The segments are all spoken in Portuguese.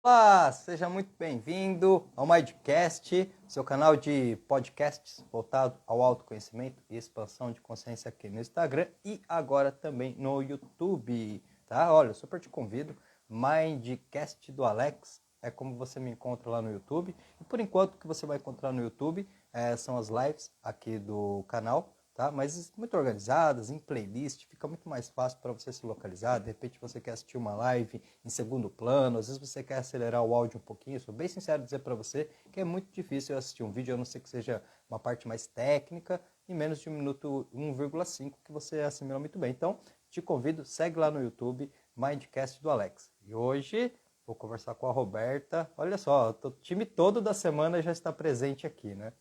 Olá, seja muito bem-vindo ao Mindcast, seu canal de podcasts voltado ao autoconhecimento e expansão de consciência aqui no Instagram e agora também no YouTube, tá? Olha, eu super te convido, Mindcast do Alex, é como você me encontra lá no YouTube. E por enquanto o que você vai encontrar no YouTube são as lives aqui do canal, tá? Mas muito organizadas, em playlist, fica muito mais fácil para você se localizar. De repente você quer assistir uma live em segundo plano, às vezes você quer acelerar o áudio um pouquinho. Eu sou bem sincero dizer para você que é muito difícil assistir um vídeo, a não ser que seja uma parte mais técnica, em menos de 1 minuto 1,5 que você assimila muito bem. Então, te convido, segue lá no YouTube, Mindcast do Alex. E hoje vou conversar com a Roberta. Olha só, o time todo da semana já está presente aqui, né?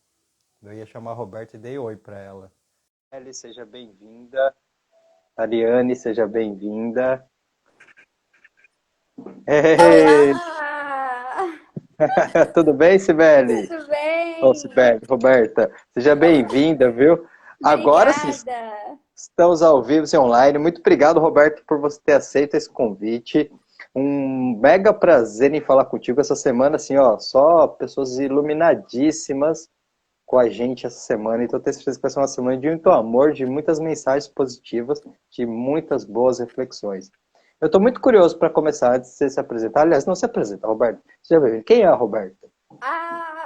Eu ia chamar a Roberta e dei oi para ela. Eli, seja bem-vinda. Ariane, seja bem-vinda. Ei, Olá! tudo bem, Sibeli? Tudo Ô, bem? Sibeli, Roberta, seja bem-vinda, viu? Agora sim, Obrigada. estamos ao vivo e online. Muito obrigado, Roberto, por você ter aceito esse convite. Um mega prazer em falar contigo essa semana, assim, ó, só pessoas iluminadíssimas com a gente essa semana. Então, tenho certeza que vai ser uma semana de muito amor, de muitas mensagens positivas, de muitas boas reflexões. Eu estou muito curioso para começar, antes de você se apresentar. Aliás, não se apresenta, Roberto. Seja bem-vindo. Quem é a Roberta?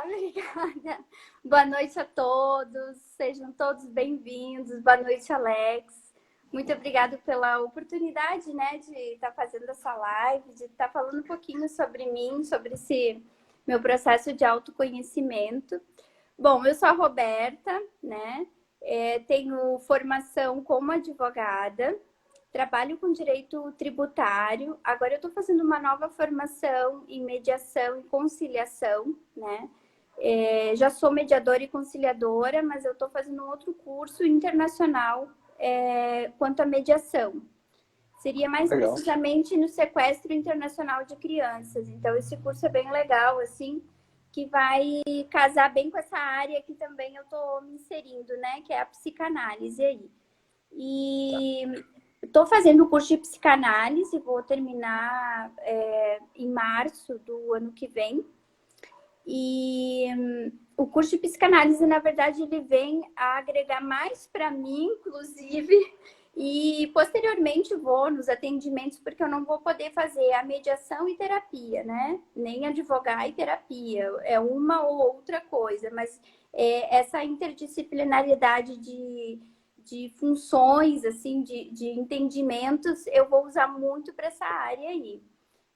Obrigada. Boa noite a todos. Sejam todos bem-vindos. Boa noite, Alex. Muito obrigada pela oportunidade, né, de estar fazendo essa live, de estar falando um pouquinho sobre mim, sobre esse meu processo de autoconhecimento. Bom, eu sou a Roberta, né? Tenho formação como advogada. Trabalho com direito tributário. Agora eu estou fazendo uma nova formação em mediação e conciliação, né? Já sou mediadora e conciliadora, mas eu estou fazendo um outro curso internacional quanto à mediação. Seria mais Legal. precisamente no sequestro internacional de crianças. Então, esse curso é bem legal, assim, que vai casar bem com essa área que também eu estou me inserindo, né? Que é a psicanálise aí. E estou fazendo o curso de psicanálise, vou terminar em março do ano que vem. E o curso de psicanálise, na verdade, ele vem a agregar mais para mim, inclusive, e posteriormente vou nos atendimentos, porque eu não vou poder fazer a mediação e terapia, né? Nem advogar e terapia, é uma ou outra coisa, mas essa interdisciplinaridade de funções, assim, de entendimentos, eu vou usar muito para essa área aí.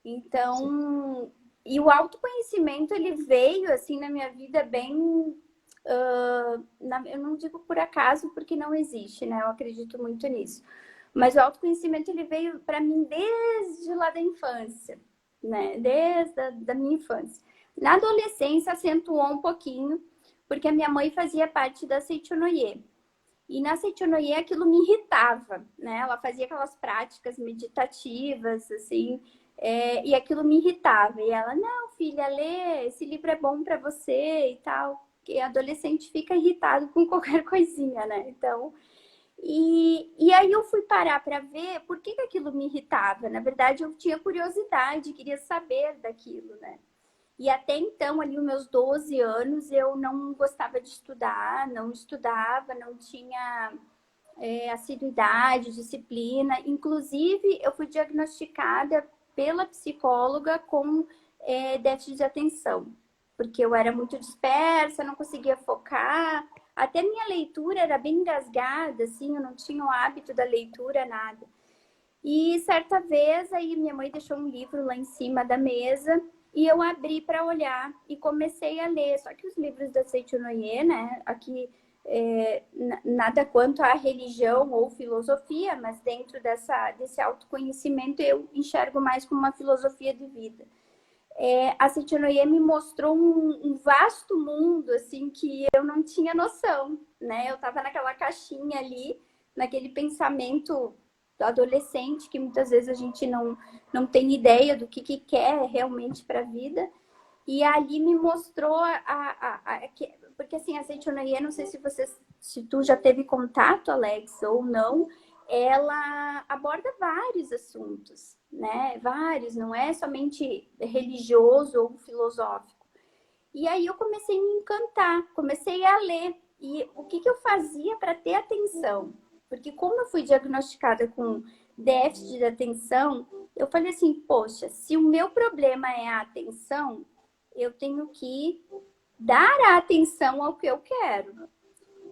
Sim. Então, e o autoconhecimento, ele veio, assim, na minha vida bem... eu não digo por acaso, porque não existe, né? Eu acredito muito nisso. Mas o autoconhecimento, ele veio para mim desde lá da infância, né? Desde da minha infância. Na adolescência, acentuou um pouquinho, porque a minha mãe fazia parte da Seitonoye. E na Seitonoye aquilo me irritava, né? Ela fazia aquelas práticas meditativas, assim, e aquilo me irritava. E ela, não, filha, lê, esse livro é bom para você e tal. Porque adolescente fica irritado com qualquer coisinha, né? Então, e aí eu fui parar para ver por que aquilo me irritava. Na verdade, eu tinha curiosidade, queria saber daquilo, né? E até então, ali, os meus 12 anos, eu não gostava de estudar, não estudava, não tinha assiduidade, disciplina. Inclusive, eu fui diagnosticada pela psicóloga com déficit de atenção, porque eu era muito dispersa, não conseguia focar. Até minha leitura era bem engasgada, assim, eu não tinha o hábito da leitura, nada. E certa vez, aí minha mãe deixou um livro lá em cima da mesa e eu abri para olhar e comecei a ler. Só que os livros da Seitonoye, né, aqui nada quanto à religião ou filosofia, mas dentro desse autoconhecimento eu enxergo mais como uma filosofia de vida. A Seitonoye me mostrou um vasto mundo, assim, que eu não tinha noção, né? Eu estava naquela caixinha ali, naquele pensamento do adolescente, que muitas vezes a gente não tem ideia do que quer realmente para a vida. E ali me mostrou porque assim, a Seitonoye, não sei se tu já teve contato, Alex, ou não, ela aborda vários assuntos, né? Vários, não é somente religioso ou filosófico. E aí eu comecei a me encantar, comecei a ler. E o que eu fazia para ter atenção? Porque como eu fui diagnosticada com déficit de atenção, eu falei assim, poxa, se o meu problema é a atenção, eu tenho que dar a atenção ao que eu quero.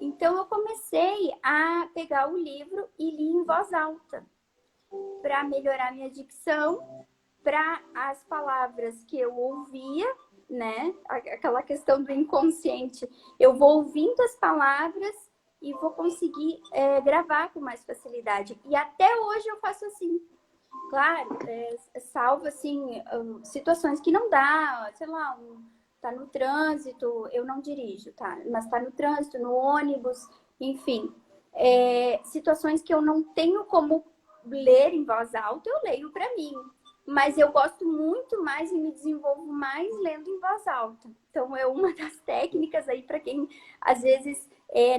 Então eu comecei a pegar o livro e li em voz alta para melhorar minha dicção, para as palavras que eu ouvia, né? Aquela questão do inconsciente. Eu vou ouvindo as palavras e vou conseguir gravar com mais facilidade. E até hoje eu faço assim. Claro, salvo assim, situações que não dá, sei lá, tá no trânsito, eu não dirijo, tá? Mas tá no trânsito, no ônibus, enfim. Situações que eu não tenho como ler em voz alta, eu leio para mim. Mas eu gosto muito mais e me desenvolvo mais lendo em voz alta. Então, é uma das técnicas aí para quem, às vezes,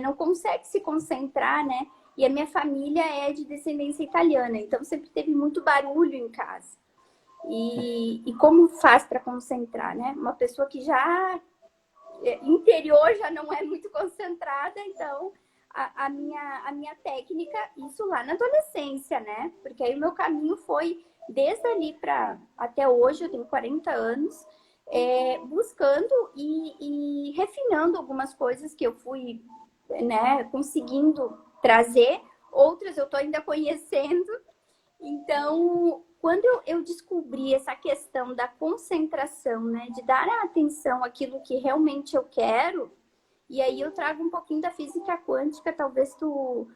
não consegue se concentrar, né? E a minha família é de descendência italiana, então sempre teve muito barulho em casa. E como faz para concentrar, né? Uma pessoa que já interior já não é muito concentrada, então a minha técnica, isso lá na adolescência, né? Porque aí o meu caminho foi desde ali para até hoje, eu tenho 40 anos, buscando e refinando algumas coisas que eu fui, né, conseguindo trazer, outras eu estou ainda conhecendo. Então, quando eu descobri essa questão da concentração, né, de dar a atenção àquilo que realmente eu quero, e aí eu trago um pouquinho da física quântica, talvez tu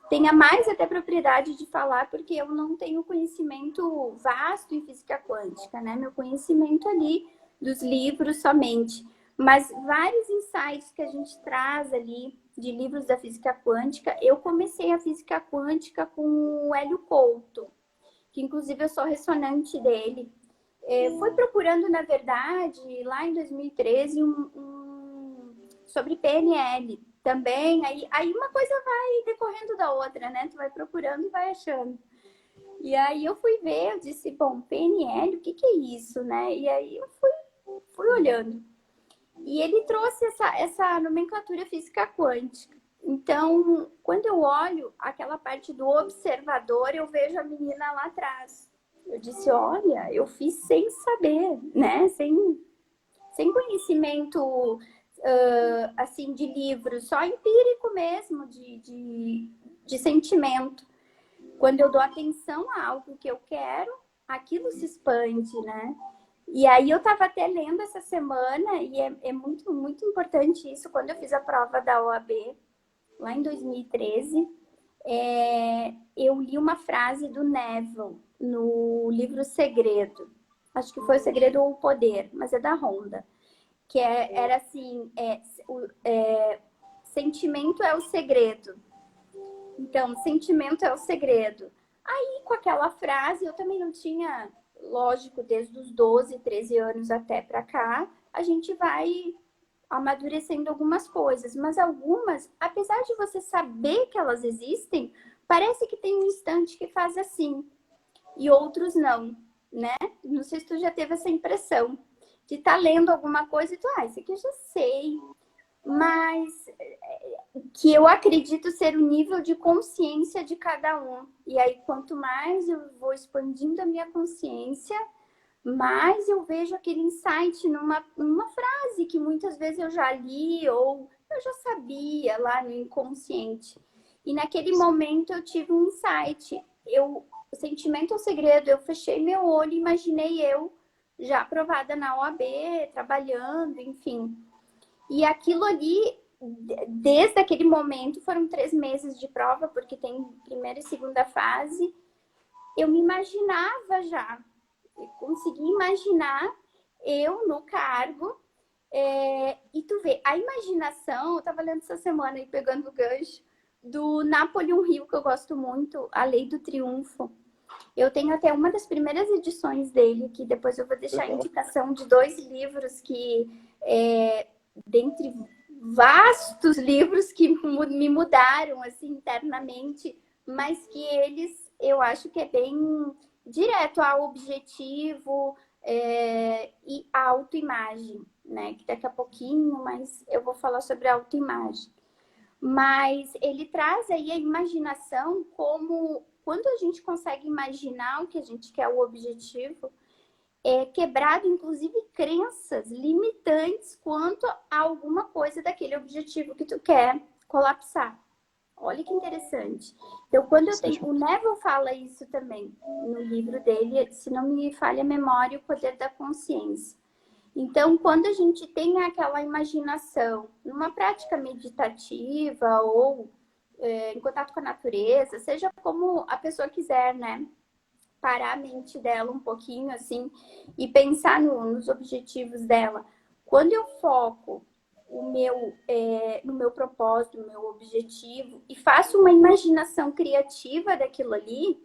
tenha mais até propriedade de falar, porque eu não tenho conhecimento vasto em física quântica, né? Meu conhecimento ali dos livros somente. Mas vários insights que a gente traz ali de livros da física quântica, eu comecei a física quântica com o Hélio Couto, que inclusive eu sou ressonante dele. Fui procurando, na verdade, lá em 2013, sobre PNL também. Aí uma coisa vai decorrendo da outra, né? Tu vai procurando e vai achando. E aí eu fui ver, eu disse, bom, PNL, o que é isso, né? E aí eu fui olhando. E ele trouxe essa nomenclatura física quântica. Então, quando eu olho aquela parte do observador, eu vejo a menina lá atrás. Eu disse, olha, eu fiz sem saber, né? Sem conhecimento, assim, de livro, só empírico mesmo, de sentimento. Quando eu dou atenção a algo que eu quero, aquilo se expande, né? E aí eu estava até lendo essa semana, e é muito, muito importante isso, quando eu fiz a prova da OAB, lá em 2013, eu li uma frase do Neville no livro Segredo. Acho que foi O Segredo ou o Poder, mas é da Honda. Que era assim, sentimento é o segredo. Então, sentimento é o segredo. Aí, com aquela frase, eu também não tinha, lógico, desde os 12, 13 anos até para cá, a gente vai amadurecendo algumas coisas, mas algumas, apesar de você saber que elas existem, parece que tem um instante que faz assim, e outros não, né? Não sei se tu já teve essa impressão de estar lendo alguma coisa e tu, isso aqui eu já sei, mas que eu acredito ser o nível de consciência de cada um. E aí, quanto mais eu vou expandindo a minha consciência, mais eu vejo aquele insight numa frase que muitas vezes eu já li ou eu já sabia lá no inconsciente. E naquele momento eu tive um insight. O sentimento é o segredo. Eu fechei meu olho e imaginei eu já aprovada na OAB, trabalhando, enfim. E aquilo ali, desde aquele momento, foram 3 meses de prova, porque tem primeira e segunda fase, eu me imaginava já. Eu consegui imaginar eu no cargo. E tu vê, a imaginação, eu estava lendo essa semana e pegando o gancho, do Napoleon Hill, que eu gosto muito, A Lei do Triunfo. Eu tenho até uma das primeiras edições dele, que depois eu vou deixar a indicação de 2 livros que, dentre vastos livros que me mudaram assim internamente, mas que eles, eu acho que é direto ao objetivo e a autoimagem, né? Que daqui a pouquinho, mas eu vou falar sobre a autoimagem. Mas ele traz aí a imaginação como quando a gente consegue imaginar o que a gente quer, o objetivo, é quebrado, inclusive, crenças limitantes quanto a alguma coisa daquele objetivo que tu quer colapsar. Olha que interessante. Então, quando eu tenho... O Neville fala isso também no livro dele, se não me falha a memória, O Poder da Consciência. Então, quando a gente tem aquela imaginação numa prática meditativa ou em contato com a natureza, seja como a pessoa quiser, né? Parar a mente dela um pouquinho, assim, e pensar nos objetivos dela. Quando eu foco no meu propósito, no meu objetivo, e faço uma imaginação criativa daquilo ali,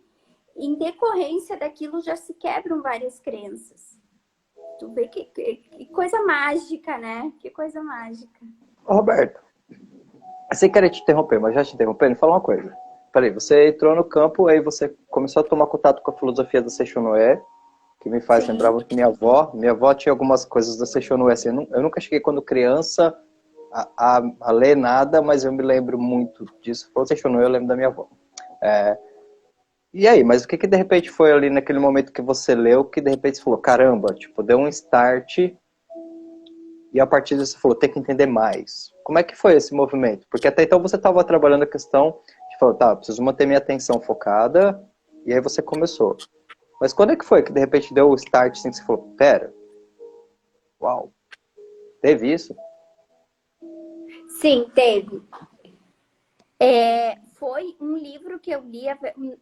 em decorrência daquilo já se quebram várias crenças. Tu vê que coisa mágica, né? Que coisa mágica. Ô, Roberto, sem querer te interromper, mas já te interrompendo, fala uma coisa. Peraí, você entrou no campo, aí você começou a tomar contato com a filosofia da Seishonoe, que me faz lembrar muito minha avó tinha algumas coisas da Seishonoe, assim, eu nunca cheguei quando criança a ler nada, mas eu me lembro muito disso. Falou Seishonoe, eu lembro da minha avó. E aí, mas o que de repente foi ali naquele momento que você leu, que de repente você falou, caramba, tipo, deu um start, e a partir disso você falou, tem que entender mais. Como é que foi esse movimento? Porque até então você estava trabalhando a questão de falar, tá, preciso manter minha atenção focada, e aí você começou. Mas quando é que foi que de repente deu o start, assim, que você falou, pera, uau, teve isso? Sim, teve. Foi um livro que eu li,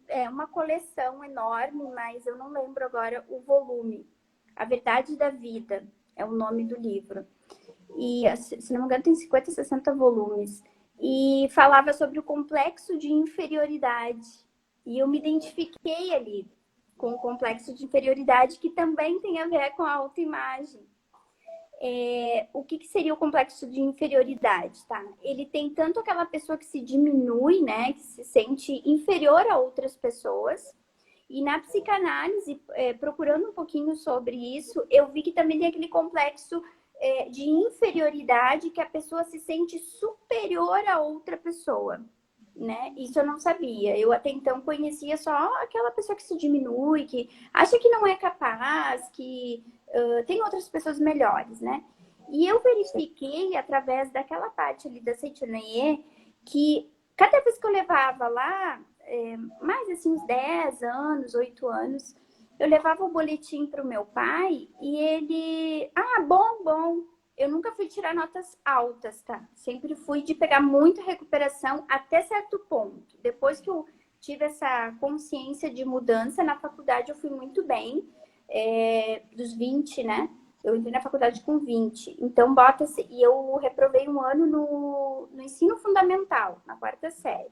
é uma coleção enorme, mas eu não lembro agora o volume. A Verdade da Vida é o nome do livro. E, se não me engano, tem 50, 60 volumes. E falava sobre o complexo de inferioridade. E eu me identifiquei ali com o complexo de inferioridade, que também tem a ver com a autoimagem. O que seria o complexo de inferioridade, tá? Ele tem tanto aquela pessoa que se diminui, né, que se sente inferior a outras pessoas, e na psicanálise, procurando um pouquinho sobre isso, eu vi que também tem aquele complexo de inferioridade, que a pessoa se sente superior a outra pessoa, né? Isso eu não sabia. Eu até então conhecia só aquela pessoa que se diminui, que acha que não é capaz, que tem outras pessoas melhores, né? E eu verifiquei através daquela parte ali da Seitianoye que cada vez que eu levava lá, mais assim uns 10 anos, 8 anos, eu levava o boletim para o meu pai e ele, bom. Eu nunca fui tirar notas altas, tá? Sempre fui de pegar muita recuperação até certo ponto. Depois que eu tive essa consciência de mudança na faculdade, eu fui muito bem. Dos 20, né? Eu entrei na faculdade com 20. Então, bota-se... E eu reprovei um ano no ensino fundamental, na 4ª série.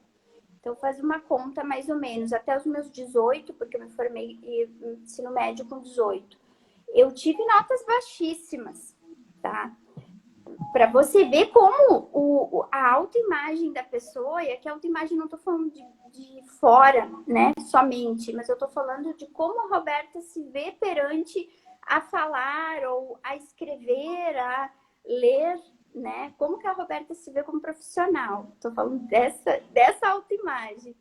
Então, faz uma conta mais ou menos. Até os meus 18, porque eu me formei em ensino médio com 18. Eu tive notas baixíssimas, tá? Para você ver como a autoimagem da pessoa, e aqui a autoimagem não estou falando de fora, né, somente, mas eu estou falando de como a Roberta se vê perante a falar ou a escrever, a ler, né? Como que a Roberta se vê como profissional. Estou falando dessa autoimagem.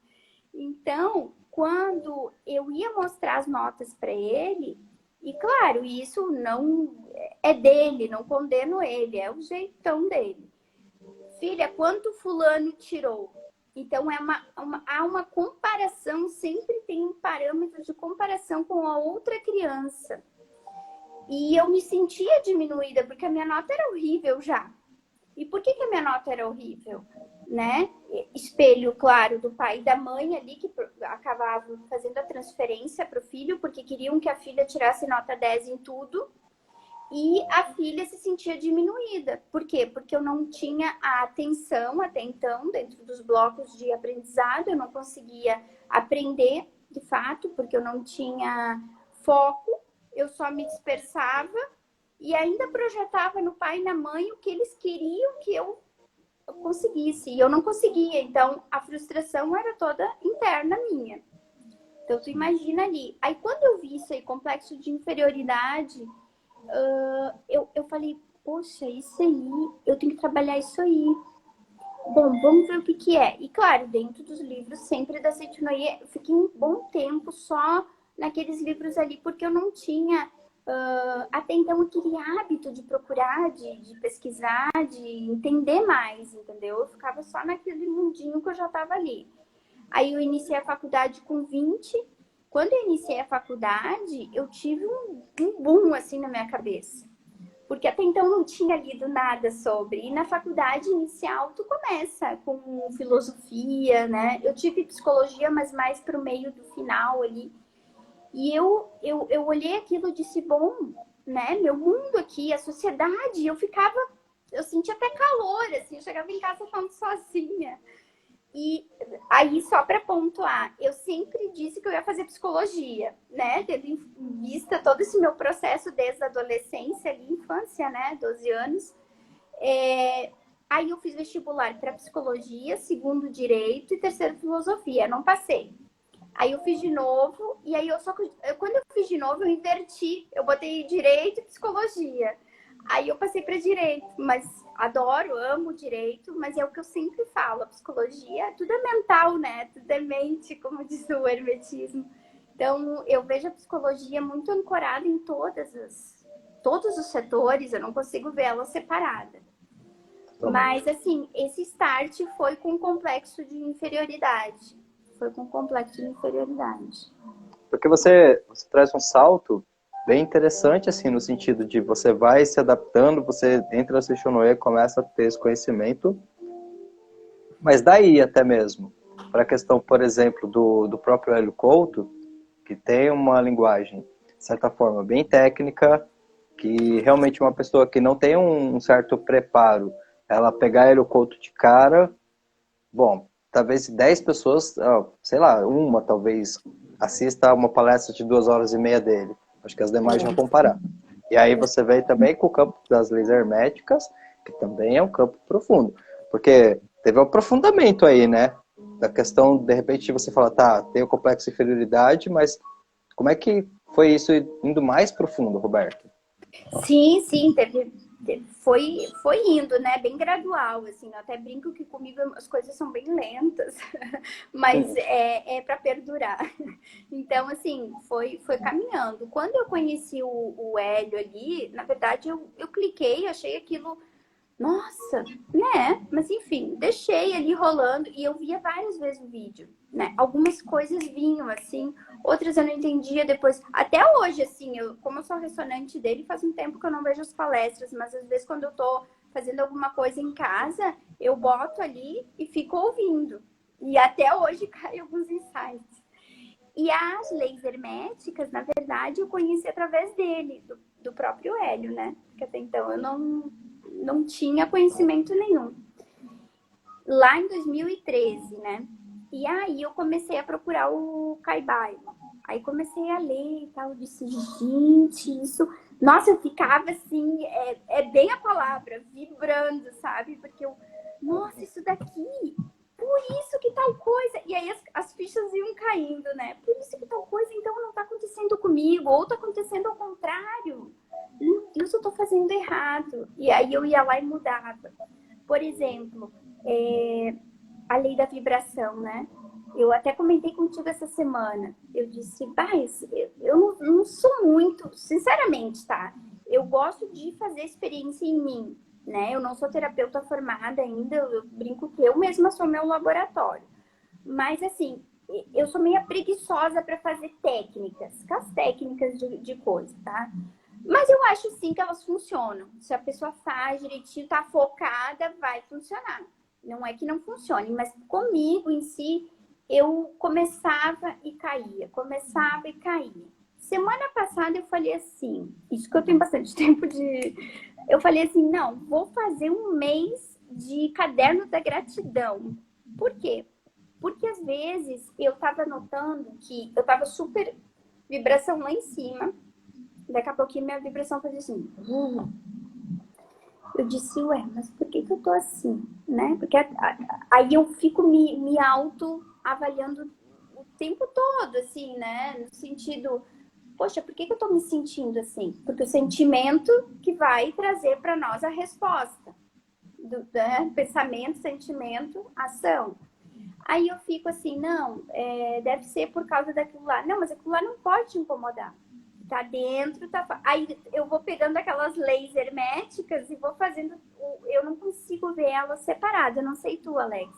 Então, quando eu ia mostrar as notas para ele, e claro, isso não é dele, não condeno ele, é o jeitão dele. Filha, quanto fulano tirou? Então, há uma comparação, sempre tem um parâmetro de comparação com a outra criança. E eu me sentia diminuída, porque a minha nota era horrível já. E por que a minha nota era horrível? Né? Espelho, claro, do pai e da mãe ali, que acabavam fazendo a transferência para o filho, porque queriam que a filha tirasse nota 10 em tudo. E a filha se sentia diminuída. Por quê? Porque eu não tinha a atenção até então, dentro dos blocos de aprendizado, eu não conseguia aprender de fato, porque eu não tinha foco, eu só me dispersava e ainda projetava no pai e na mãe o que eles queriam que eu conseguisse. E eu não conseguia, então a frustração era toda interna minha. Então, tu imagina ali. Aí, quando eu vi isso aí, complexo de inferioridade, eu falei, poxa, isso aí, eu tenho que trabalhar isso aí. Bom, vamos ver o que que é. E, claro, dentro dos livros sempre da Seitinoye, eu fiquei um bom tempo só naqueles livros ali, porque eu não tinha, até então, aquele hábito de procurar, de pesquisar, de entender mais, entendeu? Eu ficava só naquele mundinho que eu já estava ali. Aí eu iniciei a faculdade com 20. Quando eu iniciei a faculdade, eu tive um boom assim na minha cabeça. Porque até então não tinha lido nada sobre. E na faculdade inicial tu começa com filosofia, né? Eu tive psicologia, mas mais para o meio do final ali. E eu olhei aquilo e disse, bom, né? Meu mundo aqui, a sociedade, eu sentia até calor, assim, eu chegava em casa falando sozinha. E aí, só para pontuar, eu sempre disse que eu ia fazer psicologia, né? Tendo em vista todo esse meu processo desde a adolescência, ali, infância, né? 12 anos. Aí eu fiz vestibular para psicologia, segundo direito e terceiro filosofia. Não passei. Aí eu fiz de novo, e aí quando eu fiz de novo, eu inverti. Eu botei direito e psicologia. Aí eu passei para direito, mas adoro, amo direito, mas é o que eu sempre falo, a psicologia, tudo é mental, né? Tudo é mente, como diz o hermetismo. Então, eu vejo a psicologia muito ancorada em todos os setores, eu não consigo ver ela separada. Mas, assim, esse start foi com complexo de inferioridade. Foi com complexo de inferioridade. Porque você traz um salto bem interessante, assim, no sentido de você vai se adaptando, você entra na Seishonoye, começa a ter esse conhecimento, mas daí até mesmo, para a questão, por exemplo, do próprio Hélio Couto, que tem uma linguagem, de certa forma, bem técnica, que realmente uma pessoa que não tem um certo preparo, ela pegar Hélio Couto de cara, bom, talvez 10 pessoas, sei lá, uma talvez assista uma palestra de 2 horas e meia dele. Acho que as demais já vão parar. E aí você vem também com o campo das leis herméticas, que também é um campo profundo. Porque teve um aprofundamento aí, né? Da questão, de repente, você fala, tá, tem o complexo de inferioridade, mas como é que foi isso indo mais profundo, Roberto? Sim, foi indo, né? Bem gradual, assim. Eu até brinco que comigo as coisas são bem lentas, mas é para perdurar. Então, assim, foi caminhando. Quando eu conheci o Hélio ali, na verdade, eu cliquei, achei aquilo, nossa, né? Mas enfim, deixei ali rolando e eu via várias vezes o vídeo, né? Algumas coisas vinham assim, outras eu não entendia depois. Até hoje, assim, como eu sou ressonante dele, faz um tempo que eu não vejo as palestras, mas às vezes quando eu tô fazendo alguma coisa em casa, eu boto ali e fico ouvindo. E até hoje cai alguns insights. E as leis herméticas, na verdade, eu conheci através dele, do próprio Hélio, né? Porque até então eu não tinha conhecimento nenhum. Lá em 2013, né? E aí eu comecei a procurar o Caibai. Aí comecei a ler e tal, eu disse, gente, isso... Nossa, eu ficava assim, é bem a palavra, vibrando, sabe? Porque nossa, isso daqui, por isso que tal coisa... E aí as fichas iam caindo, né? Por isso que tal coisa, então, não tá acontecendo comigo, ou tá acontecendo ao contrário. Meu Deus, eu tô fazendo errado. E aí eu ia lá e mudava. Por exemplo, a lei da vibração, né? Eu até comentei contigo essa semana. Eu disse, eu não sou muito, sinceramente, tá? Eu gosto de fazer experiência em mim, né? Eu não sou terapeuta formada ainda, eu brinco que eu mesma sou meu laboratório. Mas, assim, eu sou meio preguiçosa para fazer técnicas, aquelas técnicas de coisa, tá? Mas eu acho sim que elas funcionam. Se a pessoa faz direitinho, tá focada, vai funcionar. Não é que não funcione, mas comigo em si, eu começava e caía, começava e caía. Semana passada eu falei assim, isso que eu tenho bastante tempo de... Eu falei assim, não, vou fazer um mês de caderno da gratidão. Por quê? Porque às vezes eu tava notando que eu tava super vibração lá em cima, daqui a pouquinho minha vibração fazia assim. Eu disse, ué, mas por que eu tô assim, né? Porque aí eu fico me auto-avaliando o tempo todo, assim, né? No sentido, poxa, por que que eu tô me sentindo assim? Porque o sentimento que vai trazer para nós a resposta. Né? Pensamento, sentimento, ação. Aí eu fico assim, não, deve ser por causa daquilo lá. Não, mas aquilo lá não pode te incomodar. Tá dentro, tá. Aí eu vou pegando aquelas leis herméticas e vou fazendo. Eu não consigo ver elas separadas. Eu não sei tu, Alex.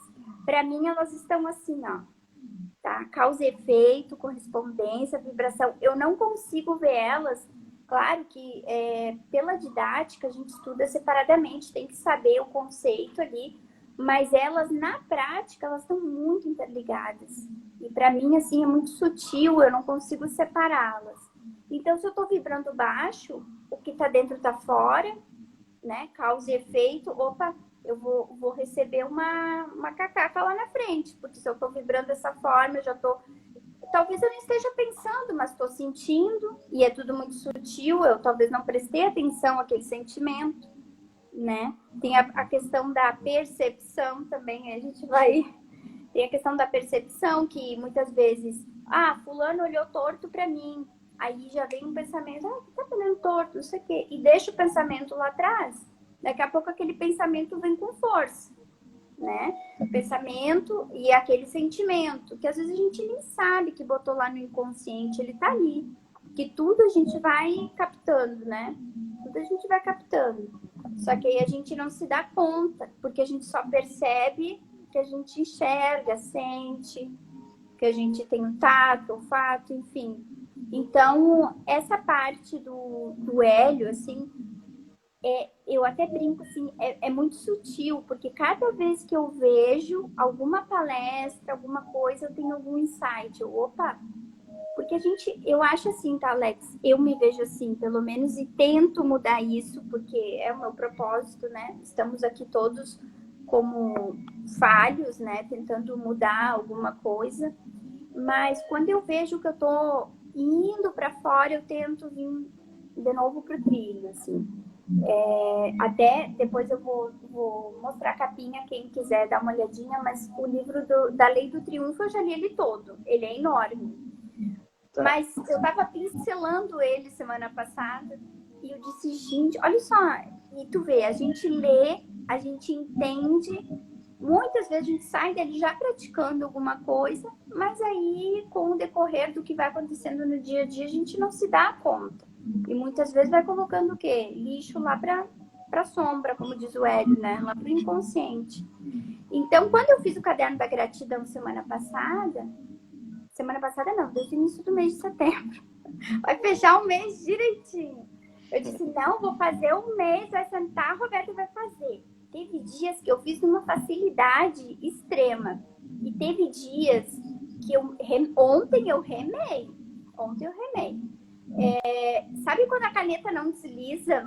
Para mim, elas estão assim, ó. Tá? Causa e efeito, correspondência, vibração. Eu não consigo ver elas. Claro que pela didática a gente estuda separadamente, tem que saber o conceito ali, mas elas na prática elas estão muito interligadas. E para mim assim é muito sutil, eu não consigo separá-las. Então se eu estou vibrando baixo, o que está dentro está fora, né? Causa e efeito, opa, eu vou receber uma cacaca lá na frente, porque se eu estou vibrando dessa forma, eu já estou. Talvez eu não esteja pensando, mas estou sentindo, e é tudo muito sutil, eu talvez não prestei atenção àquele sentimento, né? Tem a questão da percepção também, a gente vai. Tem a questão da percepção, que muitas vezes, fulano olhou torto para mim. Aí já vem um pensamento, tá olhando torto, isso aqui. E deixa o pensamento lá atrás. Daqui a pouco aquele pensamento vem com força, né? O pensamento e aquele sentimento, que às vezes a gente nem sabe que botou lá no inconsciente, ele tá ali. Que tudo a gente vai captando, né? Tudo a gente vai captando. Só que aí a gente não se dá conta, porque a gente só percebe que a gente enxerga, sente, que a gente tem um tato, olfato, enfim. Então, essa parte do hélio, assim, eu até brinco, assim, é muito sutil, porque cada vez que eu vejo alguma palestra, alguma coisa, eu tenho algum insight. Opa! Porque eu acho assim, tá, Alex? Eu me vejo assim, pelo menos, e tento mudar isso, porque é o meu propósito, né? Estamos aqui todos como falhos, né? Tentando mudar alguma coisa. Mas quando eu vejo que eu tô indo para fora, eu tento vir de novo pro trilho, assim. Até depois eu vou mostrar a capinha, quem quiser dar uma olhadinha, mas o livro da Lei do Triunfo eu já li ele todo. Ele é enorme. Mas eu tava pincelando ele semana passada e eu disse, gente, olha só. E tu vê, a gente lê, a gente entende. Muitas vezes a gente sai dele já praticando alguma coisa, mas aí, com o decorrer do que vai acontecendo no dia a dia, a gente não se dá conta. E muitas vezes vai colocando o quê? Lixo lá pra sombra, como diz o Hélio, né? Lá pro inconsciente. Então, quando eu fiz o caderno da gratidão semana passada não, desde o início do mês de setembro, vai fechar o mês direitinho. Eu disse, não, vou fazer um mês, vai sentar, a Roberta vai fazer. Teve dias que eu fiz numa facilidade extrema. E teve dias que ontem eu remei. Sabe quando a caneta não desliza?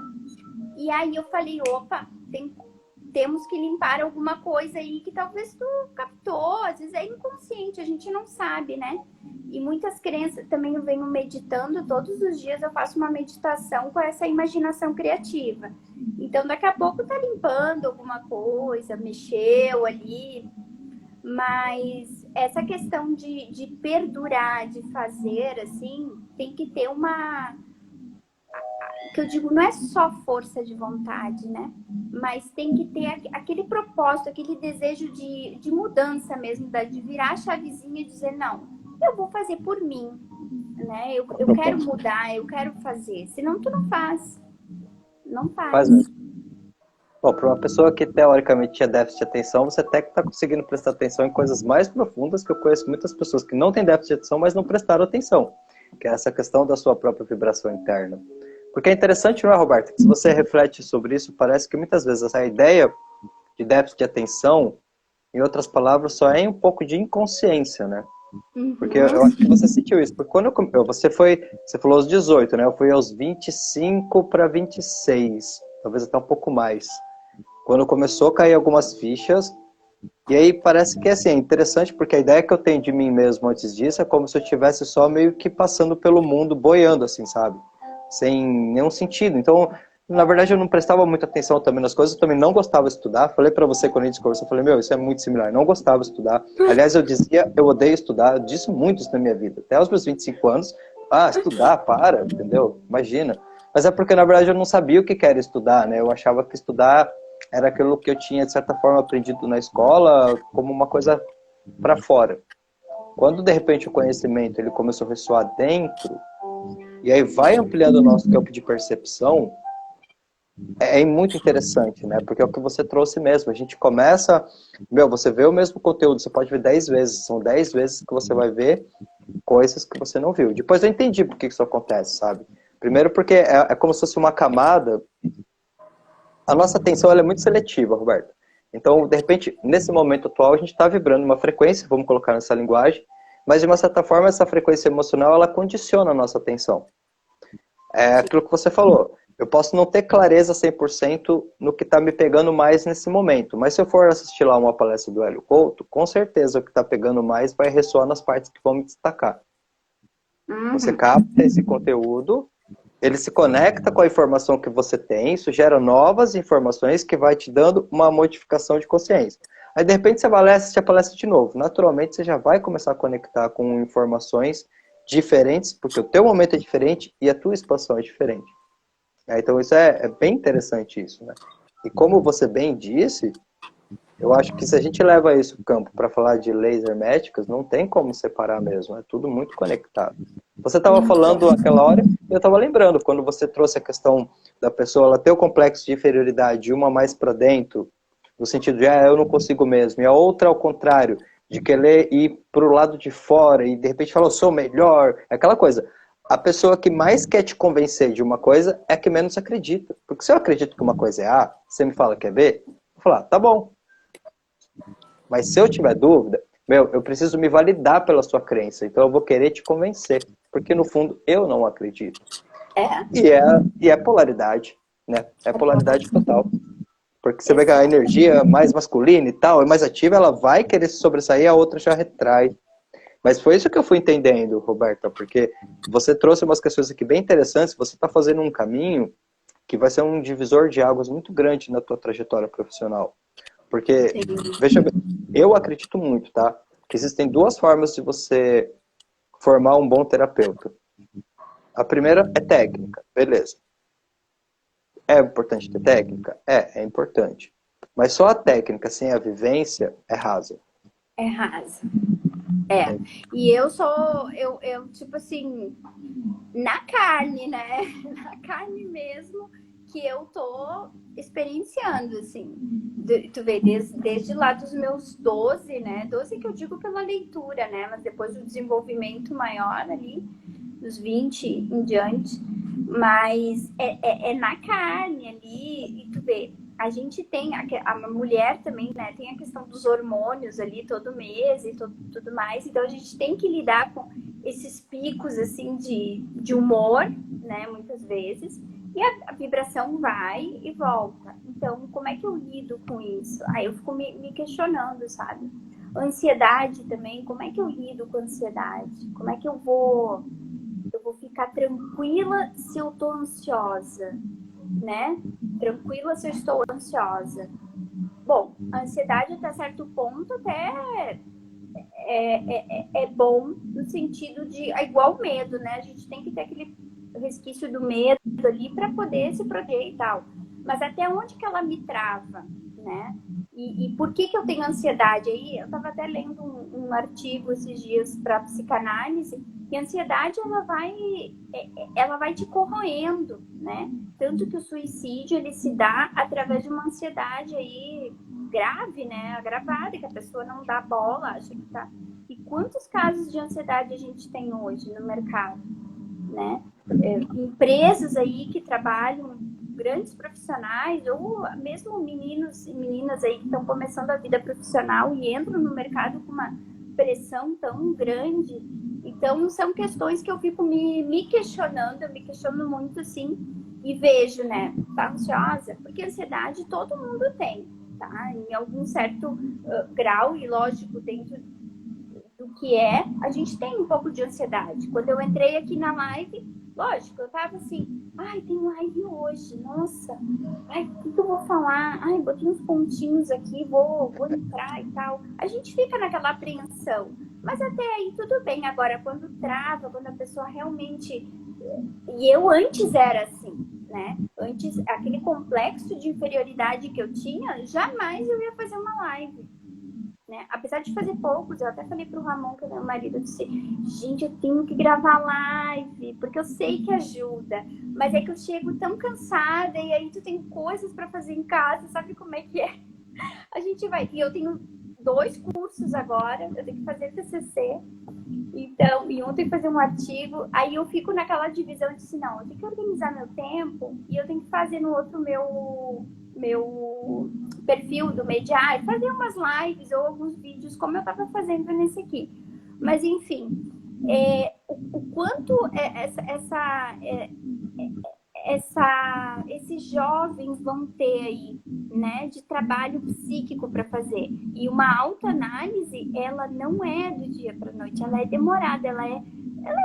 E aí eu falei, opa, temos que limpar alguma coisa aí que talvez tu captou, às vezes é inconsciente, a gente não sabe, né? E muitas crenças também eu venho meditando, todos os dias eu faço uma meditação com essa imaginação criativa. Então daqui a pouco tá limpando alguma coisa, mexeu ali, mas essa questão de perdurar, de fazer, assim, tem que ter que eu digo, não é só força de vontade, né? Mas tem que ter aquele propósito, aquele desejo de mudança mesmo, de virar a chavezinha e dizer, não, eu vou fazer por mim, né? Eu quero mudar, eu quero fazer. Senão tu não faz. Não faz. Faz mesmo. Bom, para uma pessoa que teoricamente tinha déficit de atenção, você até que está conseguindo prestar atenção em coisas mais profundas, que eu conheço muitas pessoas que não têm déficit de atenção, mas não prestaram atenção, que é essa questão da sua própria vibração interna. Porque é interessante, não é, Roberta? Que se você reflete sobre isso, parece que muitas vezes essa ideia de déficit de atenção, em outras palavras, só é um pouco de inconsciência, né? Porque eu acho que você sentiu isso. Porque quando você falou aos 18, né? Eu fui aos 25 para 26, talvez até um pouco mais. Quando começou a cair algumas fichas, e aí parece que assim, é interessante, porque a ideia que eu tenho de mim mesmo antes disso é como se eu estivesse só meio que passando pelo mundo, boiando, assim, sabe? Sem nenhum sentido. Então, Na verdade, eu não prestava muita atenção também nas coisas, eu também não gostava de estudar. Falei pra você quando a gente conversou, eu falei, meu, isso é muito similar. Eu não gostava de estudar. Aliás, eu dizia, eu odeio estudar. Eu disse muito isso na minha vida. Até os meus 25 anos, estudar, para, entendeu? Imagina. Mas é porque, na verdade, eu não sabia o que era estudar, né? Eu achava que estudar era aquilo que eu tinha, de certa forma, aprendido na escola, como uma coisa pra fora. Quando, de repente, o conhecimento ele começou a ressoar dentro, e aí vai ampliando o nosso campo de percepção, é muito interessante, né? Porque é o que você trouxe mesmo. A gente começa, você vê o mesmo conteúdo, você pode ver 10 vezes, são 10 vezes que você vai ver coisas que você não viu. Depois eu entendi por que isso acontece, sabe? Primeiro porque é como se fosse uma camada. A nossa atenção ela é muito seletiva, Roberto. Então, de repente, nesse momento atual, a gente está vibrando uma frequência, vamos colocar nessa linguagem, mas de uma certa forma essa frequência emocional ela condiciona a nossa atenção. É aquilo que você falou. Eu posso não ter clareza 100% no que está me pegando mais nesse momento, mas se eu for assistir lá uma palestra do Hélio Couto, com certeza o que está pegando mais vai ressoar nas partes que vão me destacar. Você capta esse conteúdo, ele se conecta com a informação que você tem, isso gera novas informações que vai te dando uma modificação de consciência. Aí, de repente, você vai assistir a palestra de novo. Naturalmente, você já vai começar a conectar com informações diferentes, porque o teu momento é diferente e a tua expansão é diferente. Então, isso é bem interessante isso, né? E como você bem disse, eu acho que se a gente leva isso para o campo para falar de leis herméticas, não tem como separar mesmo, é tudo muito conectado. Você estava falando aquela hora, eu estava lembrando, quando você trouxe a questão da pessoa ela ter o complexo de inferioridade, uma mais para dentro, no sentido de, eu não consigo mesmo, e a outra ao contrário, de querer ir para o lado de fora e de repente falar, eu sou melhor, é aquela coisa. A pessoa que mais quer te convencer de uma coisa é a que menos acredita. Porque se eu acredito que uma coisa é A, você me fala que é B, eu vou falar, tá bom. Mas se eu tiver dúvida, eu preciso me validar pela sua crença. Então eu vou querer te convencer. Porque no fundo eu não acredito. E é polaridade, né? É polaridade total. Porque você vê que a energia mais masculina e tal, é mais ativa, ela vai querer se sobressair, a outra já retrai. Mas foi isso que eu fui entendendo, Roberta, porque você trouxe umas questões aqui bem interessantes, você está fazendo um caminho que vai ser um divisor de águas muito grande na tua trajetória profissional. Porque, veja bem, eu acredito muito, tá? Que existem duas formas de você formar um bom terapeuta. A primeira é técnica, beleza. É importante ter técnica? É importante. Mas só a técnica sem a vivência é rasa. É rasa. E eu sou, eu tipo assim, na carne, né? Na carne mesmo, que eu tô experienciando, assim. Tu vê, desde lá dos meus 12, né? 12 que eu digo pela leitura, né? Mas depois o desenvolvimento maior ali, dos 20 em diante. Mas é na carne ali, e tu vê, a gente tem, a mulher também, né, tem a questão dos hormônios ali todo mês e tudo mais, então a gente tem que lidar com esses picos, assim, de humor, né, muitas vezes, e a vibração vai e volta. Então, como é que eu lido com isso? Aí eu fico me questionando, sabe? Ansiedade também, como é que eu lido com a ansiedade? Como é que eu vou ficar tranquila se eu tô ansiosa, né? Tranquila se eu estou ansiosa. Bom, a ansiedade até certo ponto até é bom no sentido de é igual o medo, né? A gente tem que ter aquele resquício do medo ali para poder se proteger e tal. Mas até onde que ela me trava, né? E por que eu tenho ansiedade? Aí eu estava até lendo um artigo esses dias para psicanálise, e a ansiedade ela vai te corroendo, né? Tanto que o suicídio ele se dá através de uma ansiedade aí grave, né? Agravada, que a pessoa não dá bola, acha que tá. E quantos casos de ansiedade a gente tem hoje no mercado, né? Empresas aí que trabalham, grandes profissionais, ou mesmo meninos e meninas aí que estão começando a vida profissional e entram no mercado com uma pressão tão grande. Então, são questões que eu fico me questionando, eu me questiono muito, assim, e vejo, né, tá ansiosa? Porque ansiedade todo mundo tem, tá? Em algum certo grau, e lógico, dentro do que a gente tem um pouco de ansiedade. Quando eu entrei aqui na live, Lógico, eu tava assim, ai, tem live hoje, nossa, ai, o que eu vou falar? Ai, botei uns pontinhos aqui, vou entrar e tal. A gente fica naquela apreensão, mas até aí tudo bem. Agora, quando trava, quando a pessoa realmente. E eu antes era assim, né? Antes, aquele complexo de inferioridade que eu tinha, jamais eu ia fazer uma live. Né? Apesar de fazer poucos, eu até falei pro Ramon, que é meu marido, eu disse, gente, eu tenho que gravar live, porque eu sei que ajuda, mas é que eu chego tão cansada e aí tu tem coisas para fazer em casa, sabe como é que é? A gente vai, e eu tenho 2 cursos agora, eu tenho que fazer TCC, então, e ontem fazer um artigo, aí eu fico naquela divisão de assim, não, eu tenho que organizar meu tempo e eu tenho que fazer no outro meu perfil do Mediar, fazer umas lives ou alguns vídeos como eu estava fazendo nesse aqui. Mas enfim, o quanto esses jovens vão ter aí, né, de trabalho psíquico para fazer. E uma autoanálise, ela não é do dia para noite, ela é demorada, ela é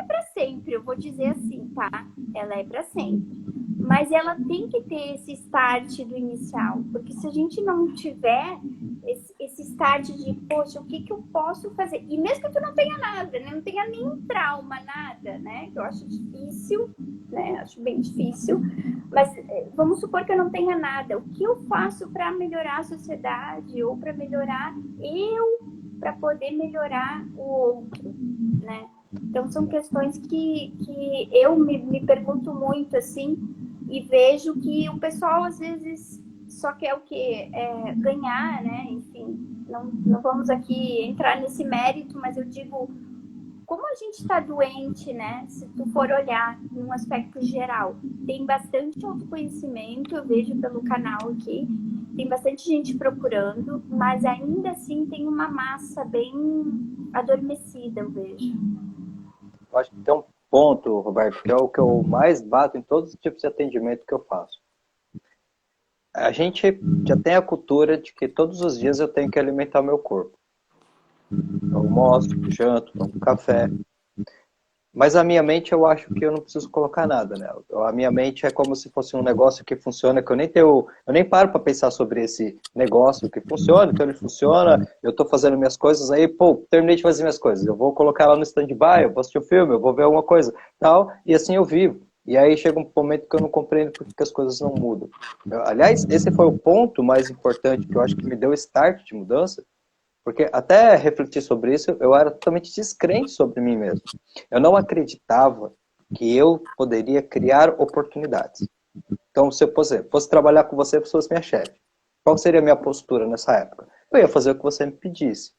para sempre, eu vou dizer assim, tá? Ela é para sempre. Mas ela tem que ter esse start do inicial, porque se a gente não tiver esse start de, poxa, o que eu posso fazer? E mesmo que tu não tenha nada, né? Não tenha nenhum trauma, nada, né? Que eu acho difícil, né? Acho bem difícil. Mas vamos supor que eu não tenha nada. O que eu faço para melhorar a sociedade ou para melhorar para poder melhorar o outro, né? Então, são questões que eu me pergunto muito, assim, e vejo que o pessoal, às vezes, só quer o quê? Ganhar, né? Enfim, não vamos aqui entrar nesse mérito, mas eu digo, como a gente está doente, né? Se tu for olhar num aspecto geral, tem bastante autoconhecimento, eu vejo pelo canal aqui, tem bastante gente procurando, mas ainda assim tem uma massa bem adormecida, eu vejo. Eu acho que tem um ponto, Roberto, que é o que eu mais bato em todos os tipos de atendimento que eu faço. A gente já tem a cultura de que todos os dias eu tenho que alimentar o meu corpo. Eu almoço, janto, tomo café. Mas a minha mente, eu acho que eu não preciso colocar nada nela. A minha mente é como se fosse um negócio que funciona, que eu nem paro para pensar sobre esse negócio que funciona, então ele funciona, eu estou fazendo minhas coisas, aí, pô, terminei de fazer minhas coisas, eu vou colocar lá no stand-by, eu vou assistir um filme, eu vou ver alguma coisa, tal, e assim eu vivo. E aí chega um momento que eu não compreendo por que as coisas não mudam. Aliás, esse foi o ponto mais importante que eu acho que me deu start de mudança, porque até refletir sobre isso, eu era totalmente descrente sobre mim mesmo. Eu não acreditava que eu poderia criar oportunidades. Então, se eu, por exemplo, fosse trabalhar com você, fosse minha chefe, qual seria a minha postura nessa época? Eu ia fazer o que você me pedisse.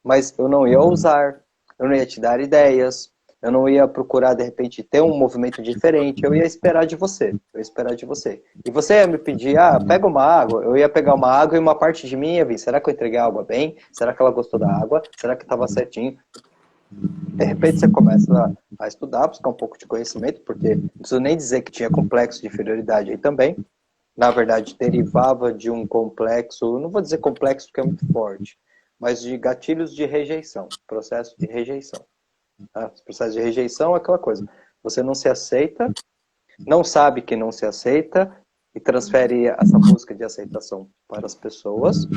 Mas eu não ia ousar, eu não ia te dar ideias, eu não ia procurar, de repente, ter um movimento diferente, eu ia esperar de você, eu ia esperar de você. E você ia me pedir, pega uma água, eu ia pegar uma água e uma parte de mim ia vir, será que eu entreguei a água bem? Será que ela gostou da água? Será que estava certinho? De repente você começa a estudar, buscar um pouco de conhecimento, porque não preciso nem dizer que tinha complexo de inferioridade aí também. Na verdade, derivava de um complexo, não vou dizer complexo porque é muito forte, mas de gatilhos de rejeição, processo de rejeição. Tá? Esse processo de rejeição é aquela coisa, você não se aceita, não sabe que não se aceita e transfere essa busca de aceitação para as pessoas.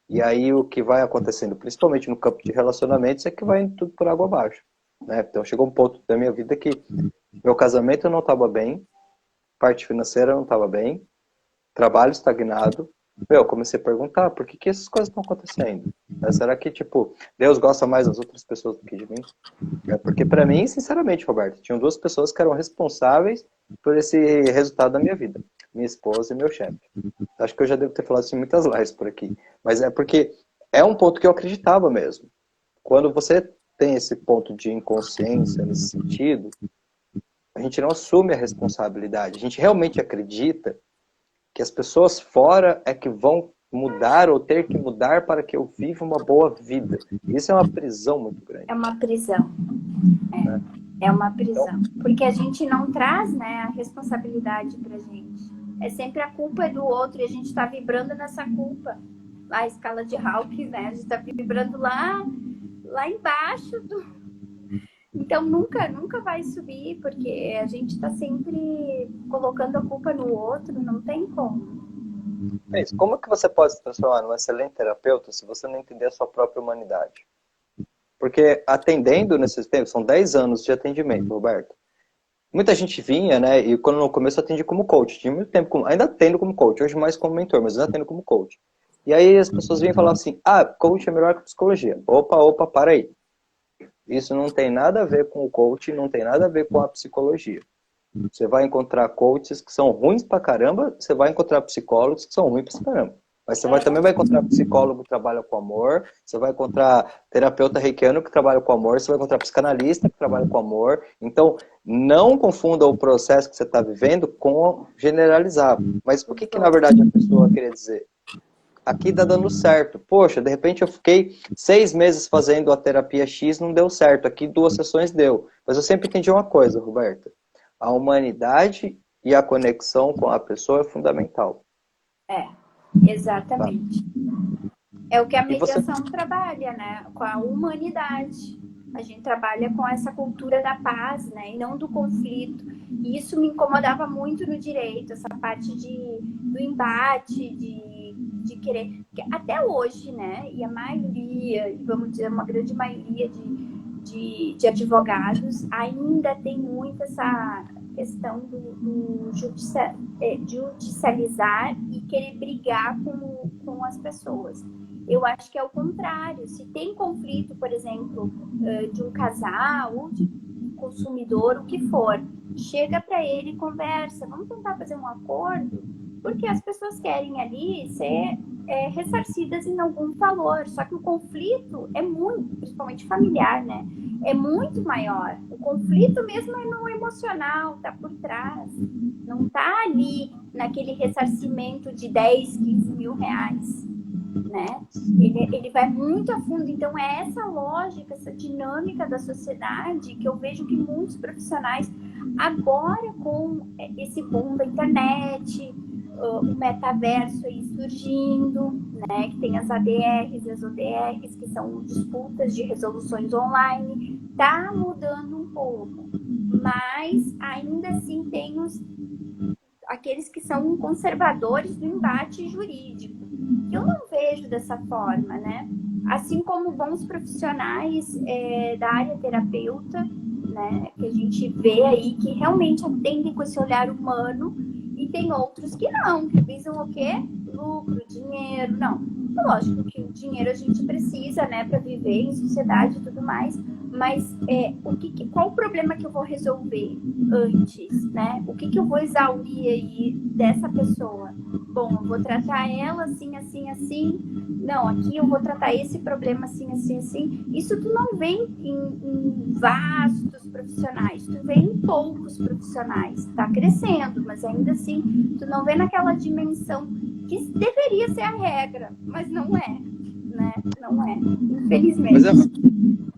E aí o que vai acontecendo, principalmente no campo de relacionamentos, é que vai indo tudo por água abaixo. Né? Então chegou um ponto da minha vida que meu casamento não estava bem, parte financeira não estava bem, trabalho estagnado. Eu comecei a perguntar, por que essas coisas estão acontecendo? Será que, tipo, Deus gosta mais das outras pessoas do que de mim? Porque para mim, sinceramente, Roberto, tinham 2 pessoas que eram responsáveis por esse resultado da minha vida. Minha esposa e meu chefe. Acho que eu já devo ter falado isso em muitas lives por aqui. Mas é porque é um ponto que eu acreditava mesmo. Quando você tem esse ponto de inconsciência nesse sentido, a gente não assume a responsabilidade. A gente realmente acredita que as pessoas fora é que vão mudar ou ter que mudar para que eu viva uma boa vida. Isso é uma prisão muito grande. É uma prisão. É uma prisão. Porque a gente não traz, né, a responsabilidade pra gente. É sempre a culpa é do outro e a gente tá vibrando nessa culpa. A escala de Hawking, né? A gente tá vibrando lá embaixo Então nunca vai subir, porque a gente está sempre colocando a culpa no outro, não tem como. É isso. Como que você pode se transformar num excelente terapeuta se você não entender a sua própria humanidade? Porque atendendo nesses tempos, são 10 anos de atendimento, Roberto. Muita gente vinha, né? E quando no começo eu atendi como coach. Tinha muito tempo, ainda atendo como coach, hoje mais como mentor, mas ainda atendo como coach. E aí as pessoas vinham falar assim, coach é melhor que psicologia. Opa, para aí. Isso não tem nada a ver com o coach, não tem nada a ver com a psicologia. Você vai encontrar coaches que são ruins pra caramba, você vai encontrar psicólogos que são ruins pra caramba. Mas você também vai encontrar psicólogo que trabalha com amor, você vai encontrar terapeuta reikiano que trabalha com amor, você vai encontrar psicanalista que trabalha com amor. Então, não confunda o processo que você está vivendo com generalizar. Mas o que na verdade a pessoa queria dizer? Aqui tá dando certo. Poxa, de repente eu fiquei 6 meses fazendo a terapia X, não deu certo. Aqui 2 sessões deu. Mas eu sempre entendi uma coisa, Roberta. A humanidade e a conexão com a pessoa é fundamental. Exatamente. É o que a E você... mediação trabalha, né? Com a humanidade. A gente trabalha com essa cultura da paz, né? E não do conflito. E isso me incomodava muito no direito, essa parte do embate, de querer. Até hoje, né? E a maioria, vamos dizer, uma grande maioria de advogados ainda tem muito essa questão do judicializar e querer brigar com as pessoas. Eu acho que é o contrário. Se tem conflito, por exemplo, de um casal ou de um consumidor, o que for, chega para ele e conversa. Vamos tentar fazer um acordo, porque as pessoas querem ali ser ressarcidas em algum valor. Só que o conflito é muito, principalmente familiar, né? É muito maior. O conflito mesmo é no emocional, tá por trás. Não tá ali naquele ressarcimento de 10, 15 mil reais. Né? Ele vai muito a fundo. Então é essa lógica, essa dinâmica da sociedade que eu vejo que muitos profissionais agora com esse boom da internet, o metaverso aí surgindo, né? Que tem as ADRs e as ODRs, que são disputas de resoluções online, tá mudando um pouco, mas ainda assim tem aqueles que são conservadores do embate jurídico. Eu não vejo dessa forma, né? Assim como bons profissionais da área terapeuta, né? Que a gente vê aí que realmente atendem com esse olhar humano, e tem outros que não, que visam o quê? Lucro, dinheiro, não. Lógico que o dinheiro a gente precisa, né, para viver em sociedade e tudo mais, mas qual o problema que eu vou resolver antes, né? O que eu vou exaurir aí dessa pessoa? Bom, eu vou tratar ela assim, assim, assim. Não, aqui eu vou tratar esse problema assim, assim, assim. Isso tu não vê em vastos profissionais, tu vê em poucos profissionais. Tá crescendo, mas ainda assim, tu não vê naquela dimensão que deveria ser a regra, mas não é, né? Não é, infelizmente. Mas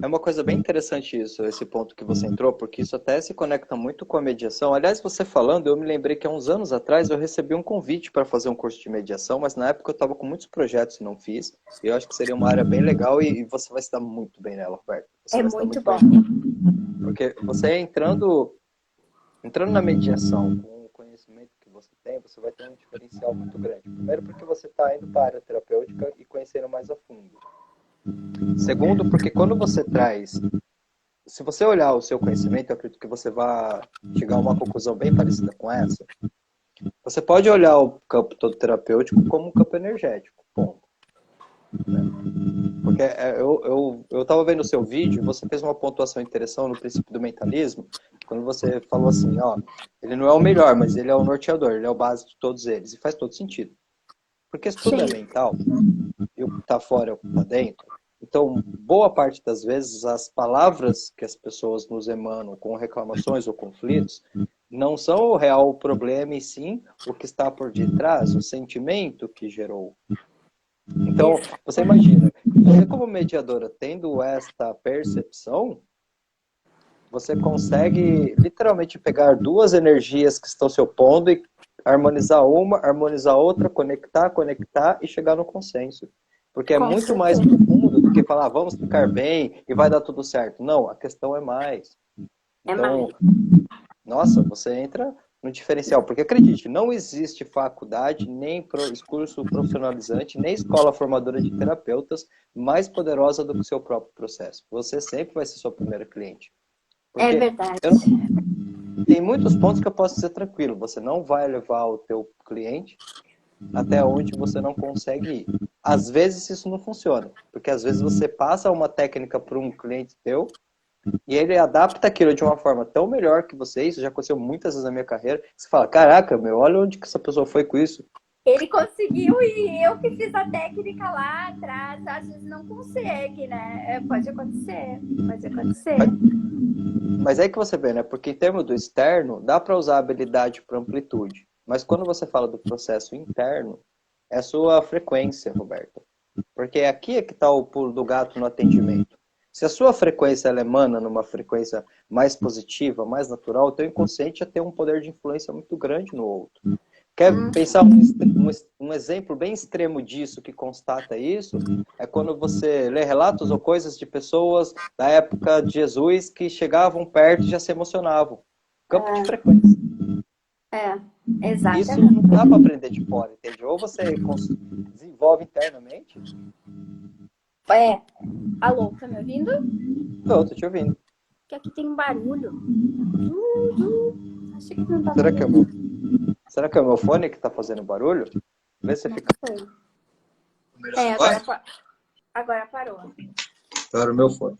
é uma coisa bem interessante isso, esse ponto que você entrou, porque isso até se conecta muito com a mediação. Aliás, você falando, eu me lembrei que há uns anos atrás eu recebi um convite para fazer um curso de mediação, mas na época eu estava com muitos projetos e não fiz. E eu acho que seria uma área bem legal e você vai se dar muito bem nela, Roberto. É muito bom. Porque você entrando na mediação, com o conhecimento que você tem, você vai ter um diferencial muito grande. Primeiro porque você está indo para a área terapêutica e conhecendo mais a fundo. Segundo, porque quando você traz... Se você olhar o seu conhecimento, eu acredito que você vai chegar a uma conclusão bem parecida com essa. Você pode olhar o campo todo terapêutico como um campo energético, ponto. Porque eu estava vendo o seu vídeo, você fez uma pontuação interessante no princípio do mentalismo, quando você falou assim, ele não é o melhor, mas ele é o norteador, ele é o base de todos eles, e faz todo sentido. Porque se tudo é mental, e o que está fora é o que está dentro, então, boa parte das vezes, as palavras que as pessoas nos emanam com reclamações ou conflitos não são o real problema, e sim o que está por detrás, o sentimento que gerou. Então, você imagina, você como mediadora tendo esta percepção, você consegue literalmente pegar duas energias que estão se opondo e harmonizar uma, harmonizar outra, conectar e chegar no consenso. Porque é muito mais profundo que falar, vamos ficar bem e vai dar tudo certo. Não, a questão é mais. É Então, mais. nossa, você entra no diferencial. Porque acredite, não existe faculdade, nem curso profissionalizante, nem escola formadora de terapeutas mais poderosa do que o seu próprio processo. Você sempre vai ser sua primeira cliente. É Porque verdade. tem muitos pontos que eu posso dizer tranquilo. Você não vai levar o teu cliente até onde você não consegue ir. Às vezes isso não funciona. Porque às vezes você passa uma técnica para um cliente teu e ele adapta aquilo de uma forma tão melhor que você. Isso já aconteceu muitas vezes na minha carreira. Você fala, caraca, meu, olha onde que essa pessoa foi com isso. Ele conseguiu e eu que fiz a técnica lá atrás, às vezes não consegue, né? Pode acontecer, pode acontecer. Mas é aí que você vê, né? Porque em termos do externo, dá para usar a habilidade para amplitude. Mas quando você fala do processo interno, é a sua frequência, Roberto. Porque aqui é que está o pulo do gato no atendimento. Se a sua frequência ela emana numa frequência mais positiva, mais natural, o teu inconsciente já tem um poder de influência muito grande no outro. Quer pensar um exemplo bem extremo disso, que constata isso? É quando você lê relatos ou coisas de pessoas da época de Jesus que chegavam perto e já se emocionavam. Campo de frequência. Isso Exatamente. não dá para aprender de fora, entende? Ou você desenvolve internamente. Alô, tá me ouvindo? Não, tô te ouvindo. Que aqui tem um barulho. Achei que não tava Será que é o ouvindo. meu, será que é o meu fone que tá fazendo barulho? Vê se Não fica. sei. Agora? Agora parou. Era o meu fone.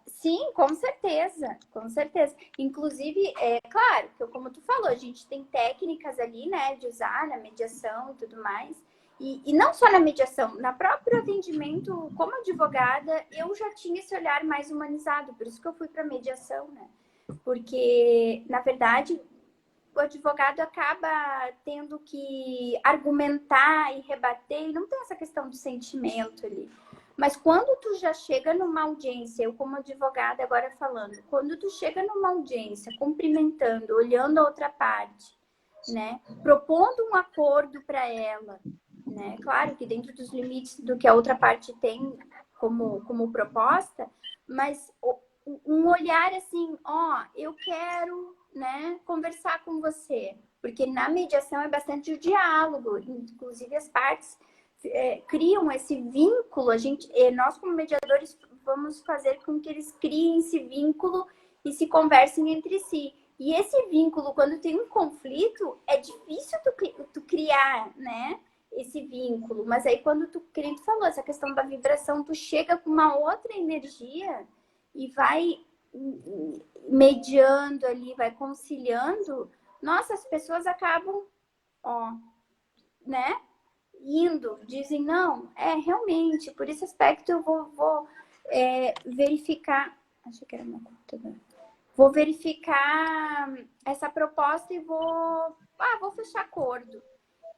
Sim, com certeza, com certeza. Inclusive, é claro, que como tu falou, a gente tem técnicas ali, né, de usar na mediação e tudo mais. E não só na mediação, na próprio atendimento, como advogada, eu já tinha esse olhar mais humanizado, por isso que eu fui para mediação, né? Porque, na verdade, o advogado acaba tendo que argumentar e rebater, e não tem essa questão do sentimento ali. Mas quando tu já chega numa audiência, eu como advogada agora falando, quando tu chega numa audiência cumprimentando, olhando a outra parte, né, propondo um acordo para ela, né, claro que dentro dos limites do que a outra parte tem como proposta, mas um olhar assim, ó, eu quero, né, conversar com você, porque na mediação é bastante o diálogo, inclusive as partes criam esse vínculo, nós como mediadores vamos fazer com que eles criem esse vínculo e se conversem entre si. E esse vínculo, quando tem um conflito, é difícil tu criar, né, esse vínculo. Mas aí quando tu falou, essa questão da vibração, tu chega com uma outra energia e vai mediando ali, vai conciliando, nossa, as pessoas acabam, ó, né, indo, dizem, não, realmente, por esse aspecto eu vou verificar, acho que era meu computador, vou verificar essa proposta e vou fechar acordo.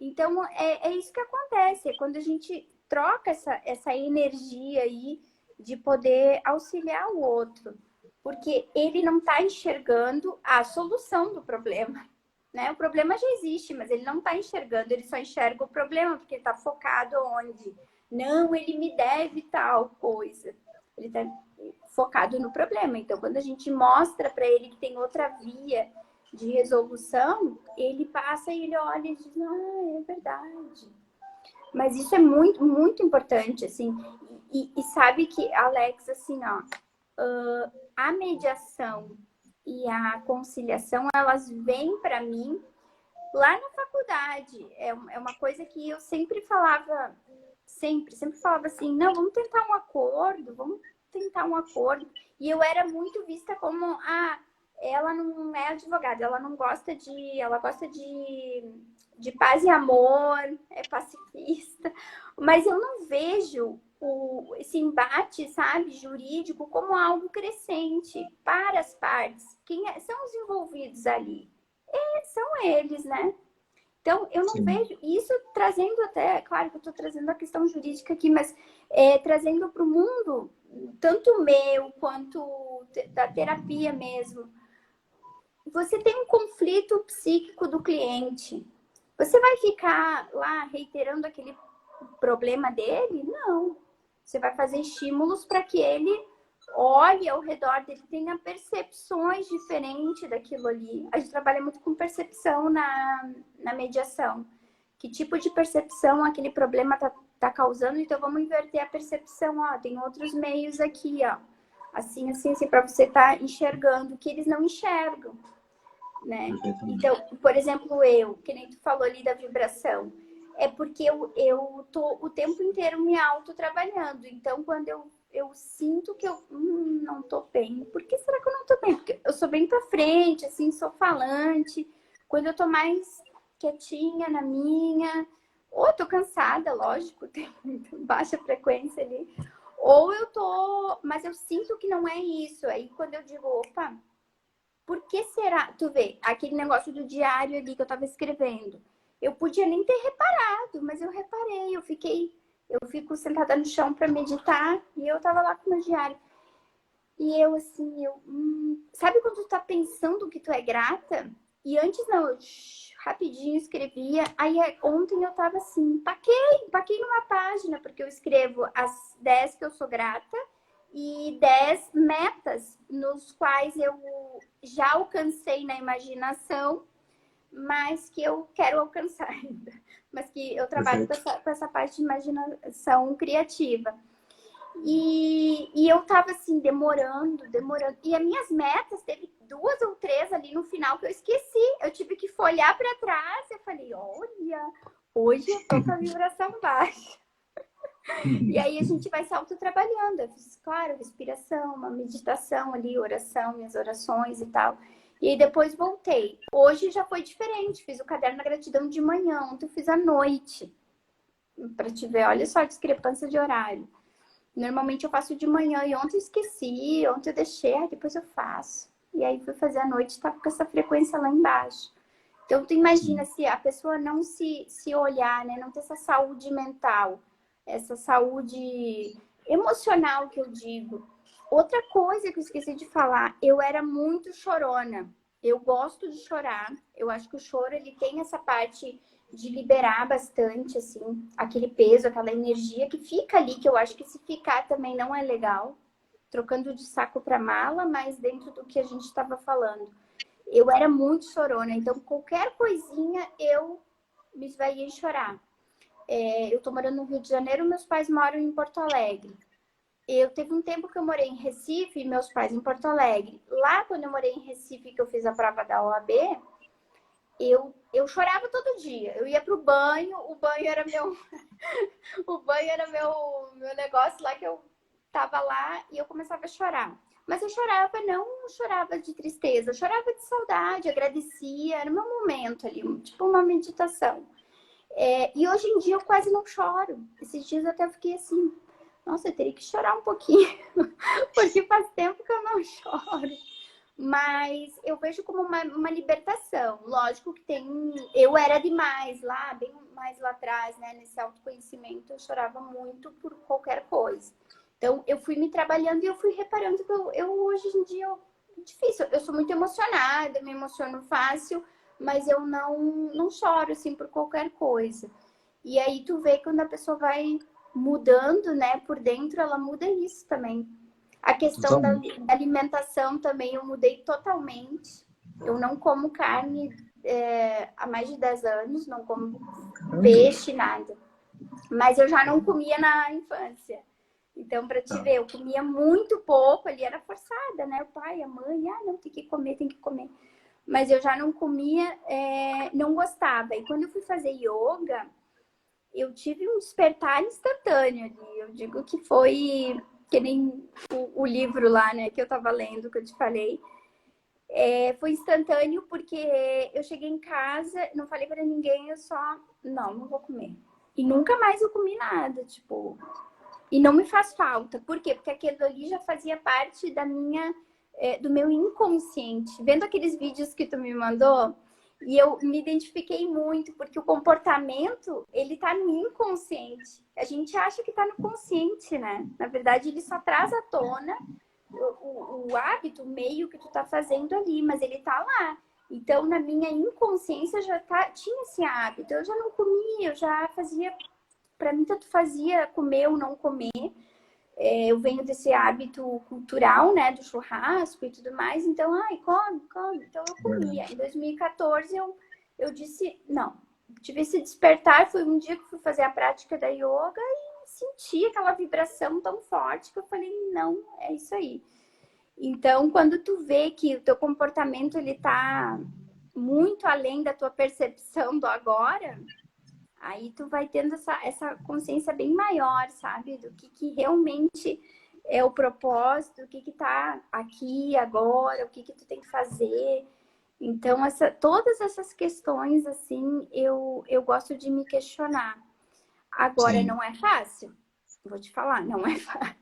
Então, é isso que acontece, quando a gente troca essa energia aí de poder auxiliar o outro, porque ele não está enxergando a solução do problema. Né? O problema já existe, mas ele não está enxergando, ele só enxerga o problema, porque ele está focado onde? Não, ele me deve tal coisa. Ele está focado no problema. Então, quando a gente mostra para ele que tem outra via de resolução, ele passa e ele olha e diz, é verdade. Mas isso é muito, muito importante, assim. E sabe que, Alex, assim, ó, a mediação e a conciliação, elas vêm para mim lá na faculdade. É uma coisa que eu sempre falava, sempre falava assim, não, vamos tentar um acordo. E eu era muito vista como, ela não é advogada, ela gosta de paz e amor, é pacifista, mas eu não vejo esse embate, sabe, jurídico como algo crescente para as partes. Quem são os envolvidos ali? São eles, né? Então, eu não vejo isso trazendo até, claro que eu estou trazendo a questão jurídica aqui, mas trazendo para o mundo, tanto meu quanto da terapia mesmo. Você tem um conflito psíquico do cliente. Você vai ficar lá reiterando aquele problema dele? Não. Você vai fazer estímulos para que ele olhe ao redor dele, tenha percepções diferentes daquilo ali. A gente trabalha muito com percepção na mediação. Que tipo de percepção aquele problema tá causando? Então, vamos inverter a percepção. Ó, tem outros meios aqui, ó. Assim, para você estar enxergando que eles não enxergam, né? Então, por exemplo, que nem tu falou ali da vibração, é porque eu tô o tempo inteiro me autotrabalhando. Então, quando eu sinto que eu não tô bem, por que será que eu não tô bem? Porque eu sou bem pra frente, assim, sou falante. Quando eu tô mais quietinha na minha, ou eu tô cansada, lógico, tem baixa frequência ali, ou eu tô, mas eu sinto que não é isso. Aí quando eu digo, opa, por que será? Tu vê, aquele negócio do diário ali que eu tava escrevendo. Eu podia nem ter reparado, mas eu reparei, eu fico sentada no chão para meditar e eu tava lá com o meu diário. E eu assim, sabe quando tu tá pensando que tu é grata? E antes não, eu rapidinho escrevia. Aí ontem eu tava assim, empaquei numa página, porque eu escrevo as 10 que eu sou grata e 10 metas nos quais eu já alcancei na imaginação, mas que eu quero alcançar ainda. Mas que eu trabalho com essa parte de imaginação criativa. E eu tava assim, demorando. E as minhas metas, teve 2 ou 3 ali no final que eu esqueci. Eu tive que folhear para trás. Eu falei, olha, hoje eu tô com a vibração baixa. E aí a gente vai se autotrabalhando. Eu fiz, claro, respiração, uma meditação ali, oração, minhas orações e tal. E aí depois voltei. Hoje já foi diferente. Fiz o caderno da gratidão de manhã, ontem eu fiz à noite. Para te ver, olha só a discrepância de horário. Normalmente eu faço de manhã e ontem eu esqueci, ontem eu deixei, depois eu faço. E aí fui fazer à noite e tava com essa frequência lá embaixo. Então tu imagina se a pessoa não se olhar, né? Não ter essa saúde mental, essa saúde emocional que eu digo. Outra coisa que eu esqueci de falar, eu era muito chorona. Eu gosto de chorar. Eu acho que o choro ele tem essa parte de liberar bastante, assim, aquele peso, aquela energia que fica ali, que eu acho que se ficar também não é legal. Trocando de saco para mala, mas dentro do que a gente estava falando. Eu era muito chorona, então qualquer coisinha eu me esvaía em chorar. Eu tô morando no Rio de Janeiro, meus pais moram em Porto Alegre. Eu teve um tempo que eu morei em Recife e meus pais em Porto Alegre. Lá, quando eu morei em Recife, que eu fiz a prova da OAB, eu chorava todo dia. Eu ia pro banho, o banho era meu negócio lá que eu tava lá e eu começava a chorar. Mas eu chorava, não chorava de tristeza, eu chorava de saudade, agradecia, era o meu momento ali, tipo uma meditação. E hoje em dia eu quase não choro. Esses dias eu até fiquei assim, nossa, eu teria que chorar um pouquinho, porque faz tempo que eu não choro. Mas eu vejo como uma libertação. Lógico que eu era demais lá, bem mais lá atrás, né? Nesse autoconhecimento, eu chorava muito por qualquer coisa. Então, eu fui me trabalhando e eu fui reparando que eu hoje em dia, difícil. Eu sou muito emocionada, me emociono fácil, mas eu não choro, assim, por qualquer coisa. E aí, tu vê quando a pessoa vai mudando, né? Por dentro, ela muda isso também. A questão da alimentação também eu mudei totalmente. Eu não como carne há mais de 10 anos, não como peixe, nada. Mas eu já não comia na infância. Então, para te ver, eu comia muito pouco, ali era forçada, né? O pai, a mãe, não, tem que comer, tem que comer. Mas eu já não comia, não gostava. E quando eu fui fazer yoga, eu tive um despertar instantâneo ali. Eu digo que foi que nem o livro lá, né, que eu tava lendo, que eu te falei. Foi instantâneo porque eu cheguei em casa, não falei para ninguém, eu só, não vou comer. E nunca mais eu comi nada, tipo, e não me faz falta. Por quê? Porque aquilo ali já fazia parte do meu inconsciente. Vendo aqueles vídeos que tu me mandou, e eu me identifiquei muito, porque o comportamento, ele tá no inconsciente. A gente acha que tá no consciente, né? Na verdade, ele só traz à tona o hábito, o meio que tu tá fazendo ali, mas ele tá lá. Então, na minha inconsciência, tinha esse hábito. Eu já não comia, eu já fazia... Para mim, tanto fazia comer ou não comer. eu venho desse hábito cultural, né, do churrasco e tudo mais, então, ai, come, come. Então eu comia. Em 2014 eu disse, não, tive esse despertar, foi um dia que fui fazer a prática da yoga e senti aquela vibração tão forte que eu falei, não, é isso aí. Então, quando tu vê que o teu comportamento ele tá muito além da tua percepção do agora, aí tu vai tendo essa consciência bem maior, sabe? Do que realmente é o propósito, o que tá aqui, agora, o que tu tem que fazer. Então, todas essas questões, assim, eu gosto de me questionar. Agora, Sim. não é fácil. Vou te falar, não é fácil.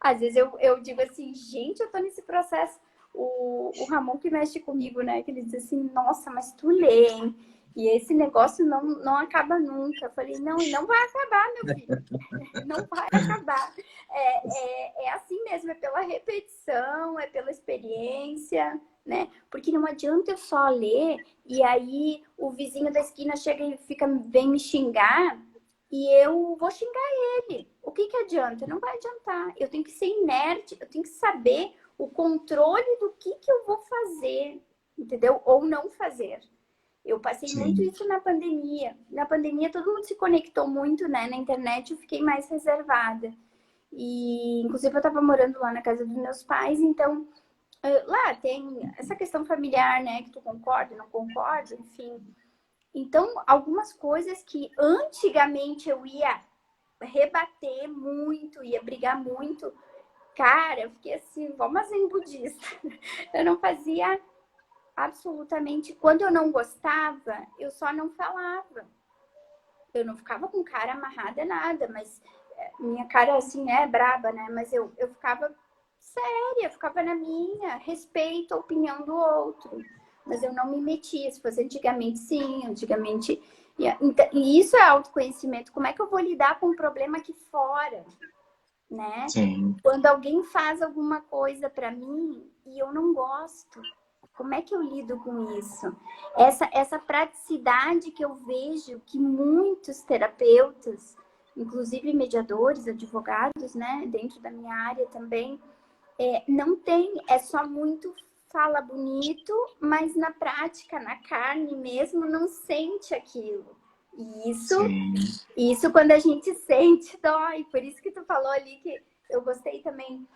Às vezes eu digo assim, gente, eu tô nesse processo. O Ramon que mexe comigo, né? Que ele diz assim, nossa, mas tu lê, hein? E esse negócio não acaba nunca. Eu falei, não, e não vai acabar, meu filho. Não vai acabar. É assim mesmo, é pela repetição, é pela experiência, né? Porque não adianta eu só ler e aí o vizinho da esquina chega e vem me xingar e eu vou xingar ele. O que adianta? Não vai adiantar. Eu tenho que ser inerte, eu tenho que saber o controle do que eu vou fazer, entendeu? Ou não fazer. Eu passei muito Sim. isso na pandemia. Na pandemia todo mundo se conectou muito, né? Na internet eu fiquei mais reservada. E inclusive eu estava morando lá na casa dos meus pais, então lá tem essa questão familiar, né? Que tu concorda, não concorda, enfim. Então, algumas coisas que antigamente eu ia rebater muito, ia brigar muito, cara, eu fiquei assim, vamos zen budista. Eu não fazia absolutamente. Quando eu não gostava, eu só não falava. Eu não ficava com cara amarrada, nada, mas minha cara assim é braba, né? Mas eu ficava séria, ficava na minha, respeito a opinião do outro. Mas eu não me metia. Se fosse antigamente, sim, antigamente. E isso é autoconhecimento. Como é que eu vou lidar com um problema aqui fora, né? Sim. Quando alguém faz alguma coisa para mim e eu não gosto, como é que eu lido com isso? Essa praticidade que eu vejo que muitos terapeutas, inclusive mediadores, advogados, né, dentro da minha área também, não tem, é só muito fala bonito, mas na prática, na carne mesmo, não sente aquilo. E isso quando a gente sente, dói. Por isso que tu falou ali que eu gostei também.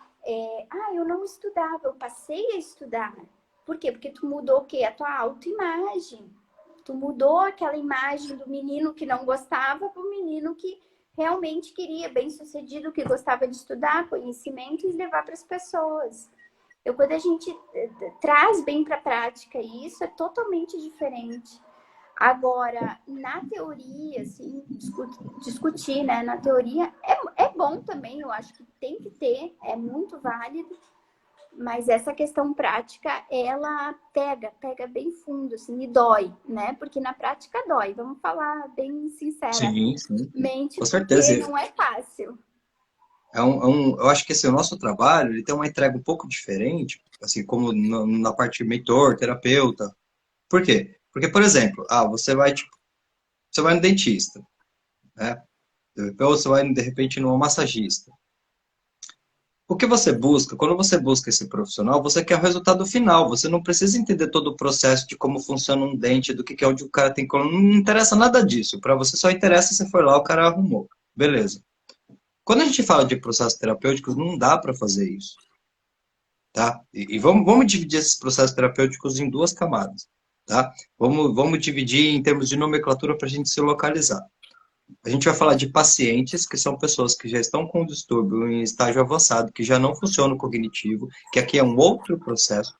Eu não estudava, eu passei a estudar. Por quê? Porque tu mudou o quê? A tua autoimagem. Tu mudou aquela imagem do menino que não gostava para o menino que realmente queria, bem-sucedido, que gostava de estudar conhecimento e levar para as pessoas. Quando a gente traz bem para a prática isso, é totalmente diferente. Agora, na teoria, assim, discutir, né? Na teoria é bom também, eu acho que tem que ter, é muito válido, mas essa questão prática, ela pega bem fundo, assim, e dói, né? Porque na prática dói, vamos falar bem Sim, sinceramente, com porque certeza. não é fácil. Eu acho que esse, o nosso trabalho ele tem uma entrega um pouco diferente, assim como na parte mentor, terapeuta. Por quê? Porque, por exemplo, você vai no dentista, né? Ou você vai, de repente, numa massagista. O que você busca, quando você busca esse profissional, você quer o resultado final. Você não precisa entender todo o processo de como funciona um dente, do que é onde o cara tem que... Não interessa nada disso. Para você só interessa se foi lá, o cara arrumou. Beleza. Quando a gente fala de processos terapêuticos, não dá para fazer isso. Tá? E vamos dividir esses processos terapêuticos em duas camadas. Tá? Vamos dividir em termos de nomenclatura para a gente se localizar. A gente vai falar de pacientes, que são pessoas que já estão com distúrbio em estágio avançado, que já não funciona o cognitivo, que aqui é um outro processo.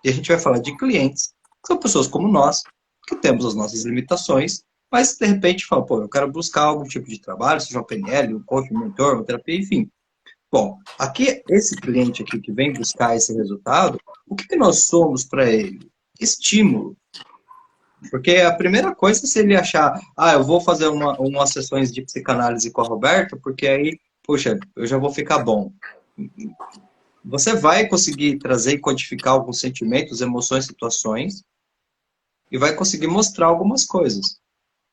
E a gente vai falar de clientes, que são pessoas como nós, que temos as nossas limitações, mas de repente fala, pô, eu quero buscar algum tipo de trabalho, seja um PNL, um coach, um mentor, uma terapia, enfim. Bom, aqui, esse cliente aqui que vem buscar esse resultado, o que nós somos para ele? Estímulo. Porque a primeira coisa, se ele achar, eu vou fazer umas sessões de psicanálise com a Roberta, porque aí, puxa, eu já vou ficar bom. Você vai conseguir trazer e codificar alguns sentimentos, emoções, situações, e vai conseguir mostrar algumas coisas.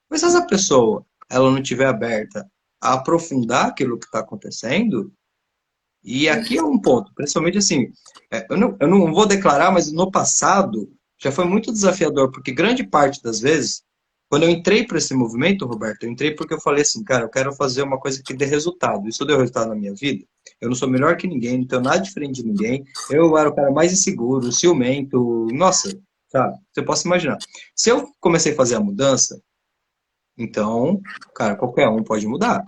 Mas se essa pessoa, ela não estiver aberta a aprofundar aquilo que está acontecendo. E aqui é um ponto, principalmente assim, eu não vou declarar, mas no passado já foi muito desafiador, porque grande parte das vezes, quando eu entrei para esse movimento, Roberto, eu entrei porque eu falei assim, cara, eu quero fazer uma coisa que dê resultado. Isso deu resultado na minha vida. Eu não sou melhor que ninguém, não tenho nada diferente de ninguém. Eu era o cara mais inseguro, ciumento, nossa, sabe? Você pode imaginar. Se eu comecei a fazer a mudança, então, cara, qualquer um pode mudar.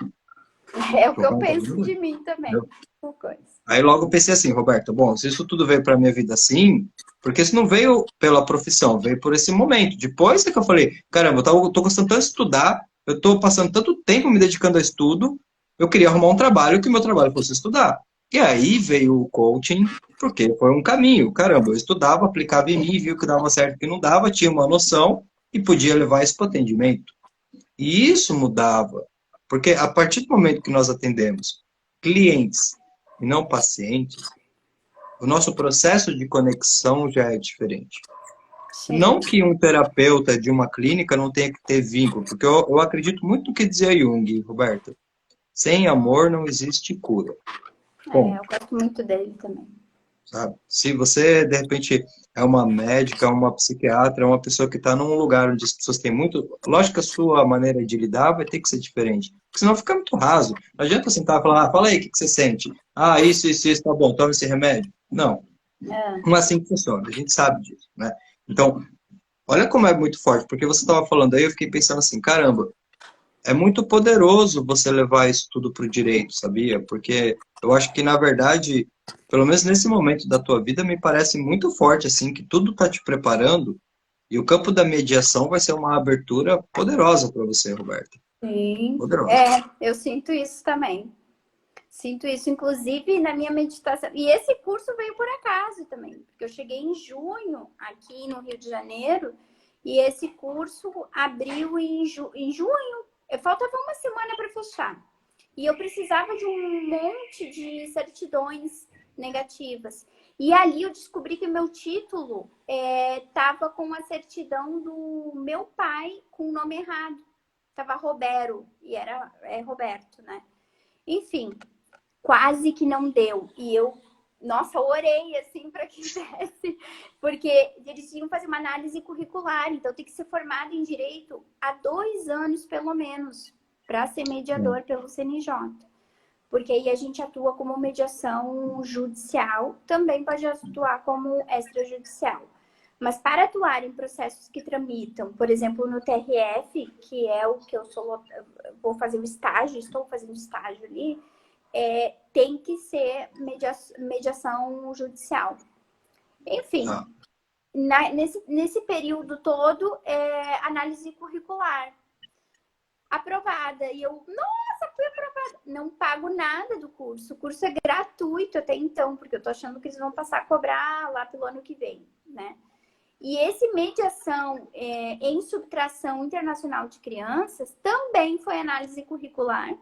É o que eu Qualquer um pode penso mudar. de mim também. Essa coisa. Aí logo eu pensei assim, Roberto, bom, se isso tudo veio para minha vida assim, porque isso não veio pela profissão, veio por esse momento. Depois é que eu falei, caramba, tô gostando tanto de estudar, eu tô passando tanto tempo me dedicando a estudo, eu queria arrumar um trabalho que o meu trabalho fosse estudar. E aí veio o coaching, porque foi um caminho. Caramba, eu estudava, aplicava em mim, viu que dava certo, que não dava, tinha uma noção e podia levar isso para atendimento. E isso mudava, porque a partir do momento que nós atendemos clientes e não pacientes, o nosso processo de conexão já é diferente. Sim. Não que um terapeuta de uma clínica não tenha que ter vínculo, porque eu acredito muito no que dizia Jung, Roberta. Sem amor não existe cura. É, eu Ponto. gosto muito dele também. Sabe? Se você, de repente, é uma médica, uma psiquiatra, uma pessoa que está num lugar onde as pessoas têm muito. Lógico que a sua maneira de lidar vai ter que ser diferente. Porque senão fica muito raso. Não adianta sentar e falar, fala aí, o que você sente? Ah, isso, tá bom, toma esse remédio. Não, É, não é assim que funciona, a gente sabe disso, né? Então, olha como é muito forte, porque você estava falando aí, eu fiquei pensando assim, caramba, é muito poderoso você levar isso tudo para o direito, sabia? Porque eu acho que, na verdade, pelo menos nesse momento da tua vida, me parece muito forte, assim, que tudo está te preparando e o campo da mediação vai ser uma abertura poderosa para você, Roberta. sim. Poderosa. É, eu sinto isso também. Sinto isso, inclusive, na minha meditação. E esse curso veio por acaso também, porque eu cheguei em junho aqui no Rio de Janeiro e esse curso abriu em junho. Faltava uma semana para fechar. E eu precisava de um monte de certidões negativas. E ali eu descobri que o meu título estava com a certidão do meu pai com o nome errado. Tava Robero e era Roberto, né? Enfim, quase que não deu. E eu, nossa, orei assim para que desse, porque eles tinham que fazer uma análise curricular, então tem que ser formado em direito há 2 anos, pelo menos, para ser mediador pelo CNJ. Porque aí a gente atua como mediação judicial, também pode atuar como extrajudicial. Mas para atuar em processos que tramitam, por exemplo, no TRF, que é o que eu vou fazer o estágio, estou fazendo estágio ali, tem que ser mediação judicial. Enfim, Ah, nesse período todo, análise curricular aprovada. E eu, nossa, fui aprovada. Não pago nada do curso. O curso é gratuito até então, porque eu tô achando que eles vão passar a cobrar lá pelo ano que vem, né? E esse mediação em subtração internacional de crianças também foi análise curricular.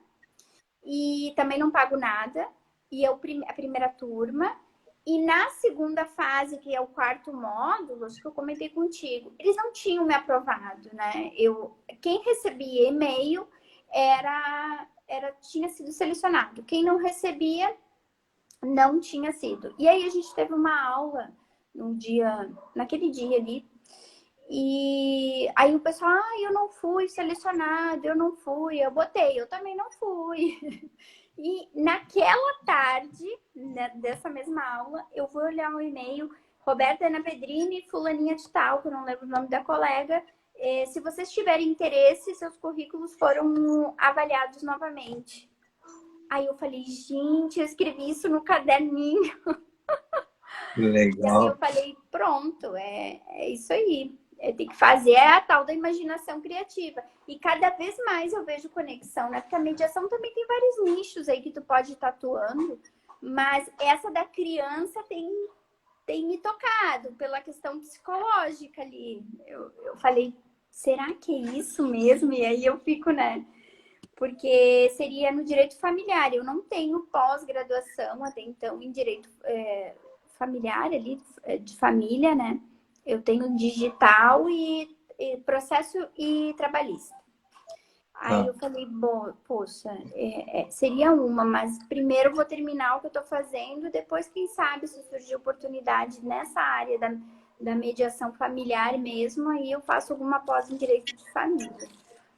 E também não pago nada. E eu, a primeira turma. E na segunda fase, que é o quarto módulo, acho que eu comentei contigo, eles não tinham me aprovado, né? Quem recebia e-mail tinha sido selecionado. Quem não recebia, não tinha sido. E aí a gente teve uma aula naquele dia ali. E aí o pessoal, eu não fui selecionado, eu não fui. Eu botei, eu também não fui. E naquela tarde, né, dessa mesma aula, eu vou olhar um e-mail, Roberta Ana Pedrini, fulaninha de tal, que eu não lembro o nome da colega. Se vocês tiverem interesse, seus currículos foram avaliados novamente. Aí eu falei, gente, eu escrevi isso no caderninho. que E aí eu legal. falei, pronto, é isso aí. Tem que fazer a tal da imaginação criativa. E cada vez mais eu vejo conexão, né? Porque a mediação também tem vários nichos aí que tu pode estar atuando. Mas essa da criança tem me tocado pela questão psicológica ali. Eu falei, será que é isso mesmo? E aí eu fico, né? Porque seria no direito familiar. Eu não tenho pós-graduação até então em direito familiar ali, de família, né? Eu tenho digital e processo e trabalhista. Aí eu falei, bom, poxa, seria uma, mas primeiro eu vou terminar o que eu estou fazendo, depois, quem sabe, se surgir oportunidade nessa área da mediação familiar mesmo, aí eu faço alguma pós em direito de família.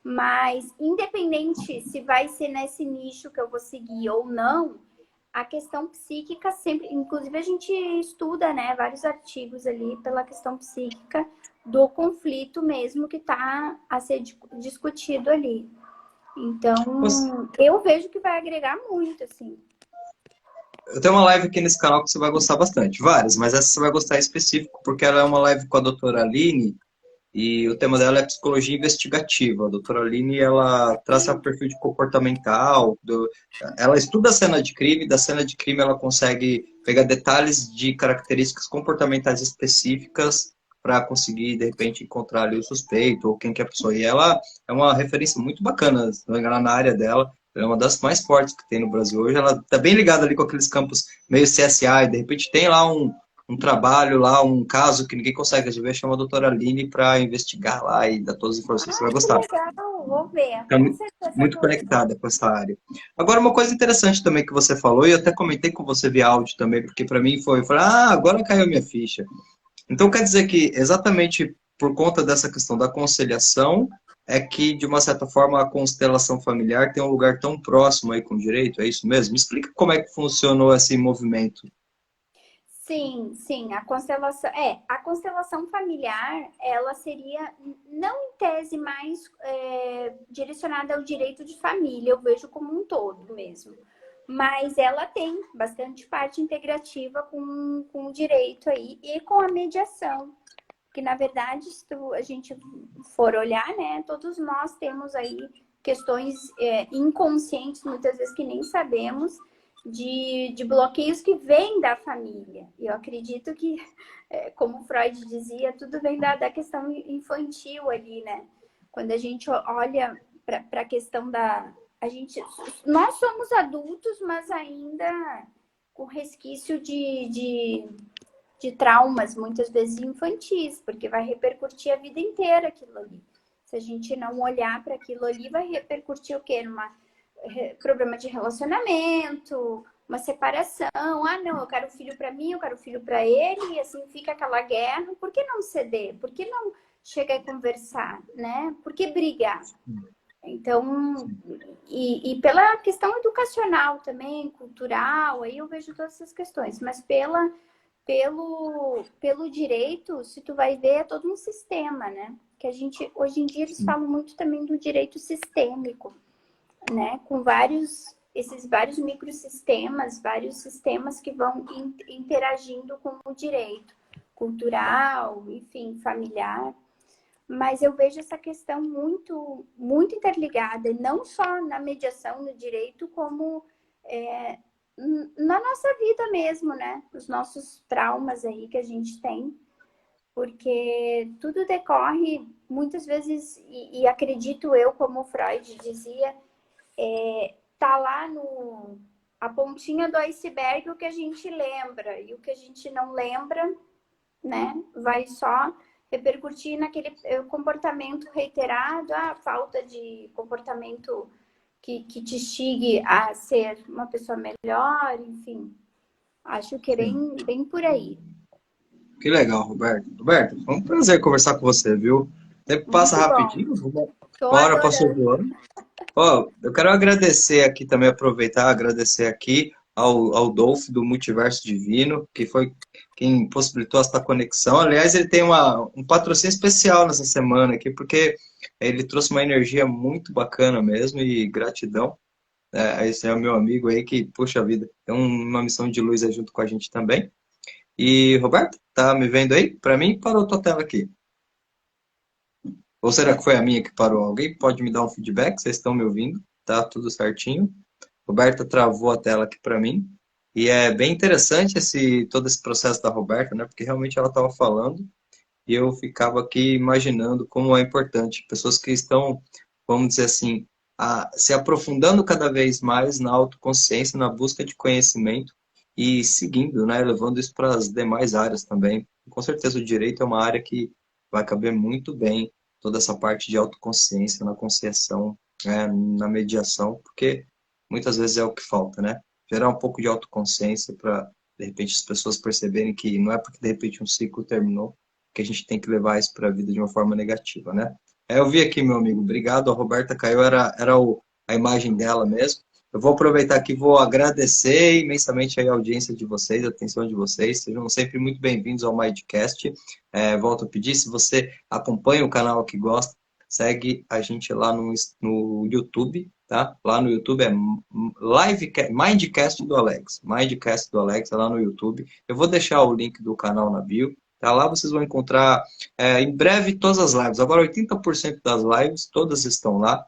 Mas, independente se vai ser nesse nicho que eu vou seguir ou não, a questão psíquica sempre, inclusive a gente estuda, né, vários artigos ali pela questão psíquica do conflito mesmo que está a ser discutido ali. Então, eu vejo que vai agregar muito, assim. Eu tenho uma live aqui nesse canal que você vai gostar bastante. Várias, mas essa você vai gostar em específico, porque ela é uma live com a doutora Aline, e o tema dela é psicologia investigativa. A doutora Aline, ela traça perfil de comportamental, ela estuda a cena de crime, da cena de crime ela consegue pegar detalhes de características comportamentais específicas para conseguir, de repente, encontrar ali o suspeito ou quem que é a pessoa. E ela é uma referência muito bacana, se não me engano, na área dela. Ela é uma das mais fortes que tem no Brasil hoje. Ela está bem ligada ali com aqueles campos meio CSA, e de repente tem lá um trabalho lá, um caso que ninguém consegue resolver, chama a doutora Aline para investigar lá e dar todas as informações que você vai Que gostar. legal, vou ver. Fica Com certeza muito vou ver. conectada com essa área. Agora, uma coisa interessante também que você falou, e eu até comentei com você via áudio também, porque para mim foi, eu falei, agora caiu a minha ficha. Então, quer dizer que exatamente por conta dessa questão da conciliação, é que, de uma certa forma, a constelação familiar tem um lugar tão próximo aí com o direito, é isso mesmo? Me explica como é que funcionou esse movimento. Sim, sim, a constelação familiar, ela seria, não em tese mais direcionada ao direito de família, eu vejo como um todo mesmo, mas ela tem bastante parte integrativa com o direito aí e com a mediação, que na verdade, se a gente for olhar, né, todos nós temos aí questões inconscientes, muitas vezes que nem sabemos, de bloqueios que vêm da família. E eu acredito que, como Freud dizia, tudo vem da questão infantil ali, né? Quando a gente olha para a questão nós somos adultos, mas ainda com resquício de traumas, muitas vezes infantis, porque vai repercutir a vida inteira aquilo ali. Se a gente não olhar para aquilo ali, vai repercutir o quê? Problema de relacionamento, uma separação. Não, eu quero filho para mim, eu quero filho para ele, e assim fica aquela guerra. Por que não ceder? Por que não chegar e conversar, né? Por que brigar? Então, e pela questão educacional também, cultural, aí eu vejo todas essas questões, mas pelo direito, se tu vai ver, é todo um sistema, né? Que a gente, hoje em dia, eles falam muito também do direito sistêmico, né? Com esses vários microsistemas, vários sistemas que vão interagindo com o direito cultural, enfim, familiar. Mas eu vejo essa questão muito, muito interligada, e não só na mediação, no direito, como na nossa vida mesmo, né? Os nossos traumas aí que a gente tem, porque tudo decorre, muitas vezes, e acredito eu, como o Freud dizia, tá lá a pontinha do iceberg o que a gente lembra, e o que a gente não lembra, né, vai só repercutir naquele comportamento reiterado, a falta de comportamento que te instigue a ser uma pessoa melhor, enfim. Acho que é bem por aí. Que legal, Roberto. Roberto, foi um prazer conversar com você, viu? O tempo passa Muito bom. rapidinho, uma Tô hora passou adorando. voando. Ó, eu quero agradecer aqui também, aproveitar, agradecer aqui ao Dolph do Multiverso Divino, que foi quem possibilitou essa conexão. Aliás, ele tem um patrocínio especial nessa semana aqui, porque ele trouxe uma energia muito bacana mesmo, e gratidão. Esse é o meu amigo aí que, puxa vida, tem uma missão de luz aí junto com a gente também. E, Roberto, tá me vendo aí? Para mim, parou tua tela aqui. Ou será que foi a minha que parou? Alguém pode me dar um feedback? Vocês estão me ouvindo? Tá tudo certinho? Roberta travou a tela aqui para mim. E é bem interessante todo esse processo da Roberta, né? Porque realmente ela estava falando e eu ficava aqui imaginando como é importante. Pessoas que estão, vamos dizer assim, se aprofundando cada vez mais na autoconsciência, na busca de conhecimento e seguindo, né? Levando isso para as demais áreas também. Com certeza o direito é uma área que vai caber muito bem toda essa parte de autoconsciência na conciliação na mediação, porque muitas vezes é o que falta, né? Gerar um pouco de autoconsciência para, de repente, as pessoas perceberem que não é porque, de repente, um ciclo terminou que a gente tem que levar isso para a vida de uma forma negativa, né? Eu vi aqui, meu amigo, obrigado. A Roberta caiu, a imagem dela mesmo. Eu vou aproveitar aqui e vou agradecer imensamente a audiência de vocês, a atenção de vocês. Sejam sempre muito bem-vindos ao Mindcast. Volto a pedir, se você acompanha o canal que gosta, segue a gente lá no YouTube, tá? Lá no YouTube é Mindcast do Alex. Mindcast do Alex é lá no YouTube. Eu vou deixar o link do canal na bio. Tá? Lá vocês vão encontrar em breve todas as lives. Agora 80% das lives, todas estão lá.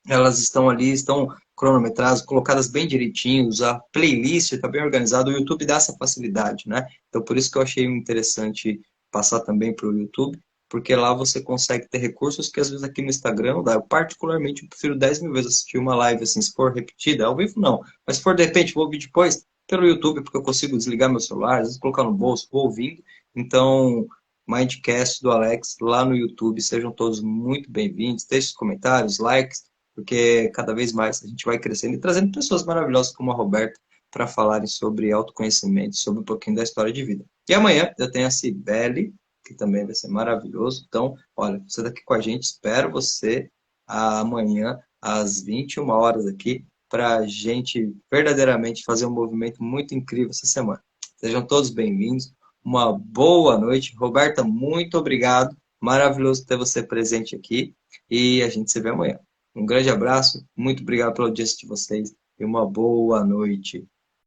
Elas estão ali, estão cronometradas, colocadas bem direitinhos, a playlist está bem organizada, o YouTube dá essa facilidade, né? Então, por isso que eu achei interessante passar também para o YouTube, porque lá você consegue ter recursos que às vezes aqui no Instagram não dá. Eu particularmente prefiro 10 mil vezes assistir uma live assim, se for repetida, ao vivo não, mas se for de repente, vou ouvir depois pelo YouTube, porque eu consigo desligar meu celular, às vezes colocar no bolso, vou ouvindo. Então, Mindcast do Alex lá no YouTube, sejam todos muito bem-vindos, deixe os comentários, likes, porque cada vez mais a gente vai crescendo e trazendo pessoas maravilhosas como a Roberta para falarem sobre autoconhecimento, sobre um pouquinho da história de vida. E amanhã eu tenho a Cibele, que também vai ser maravilhoso. Então, olha, você está aqui com a gente, espero você amanhã às 21 horas aqui para a gente verdadeiramente fazer um movimento muito incrível essa semana. Sejam todos bem-vindos, uma boa noite. Roberta, muito obrigado, maravilhoso ter você presente aqui e a gente se vê amanhã. Um grande abraço, muito obrigado pela audiência de vocês e uma boa noite.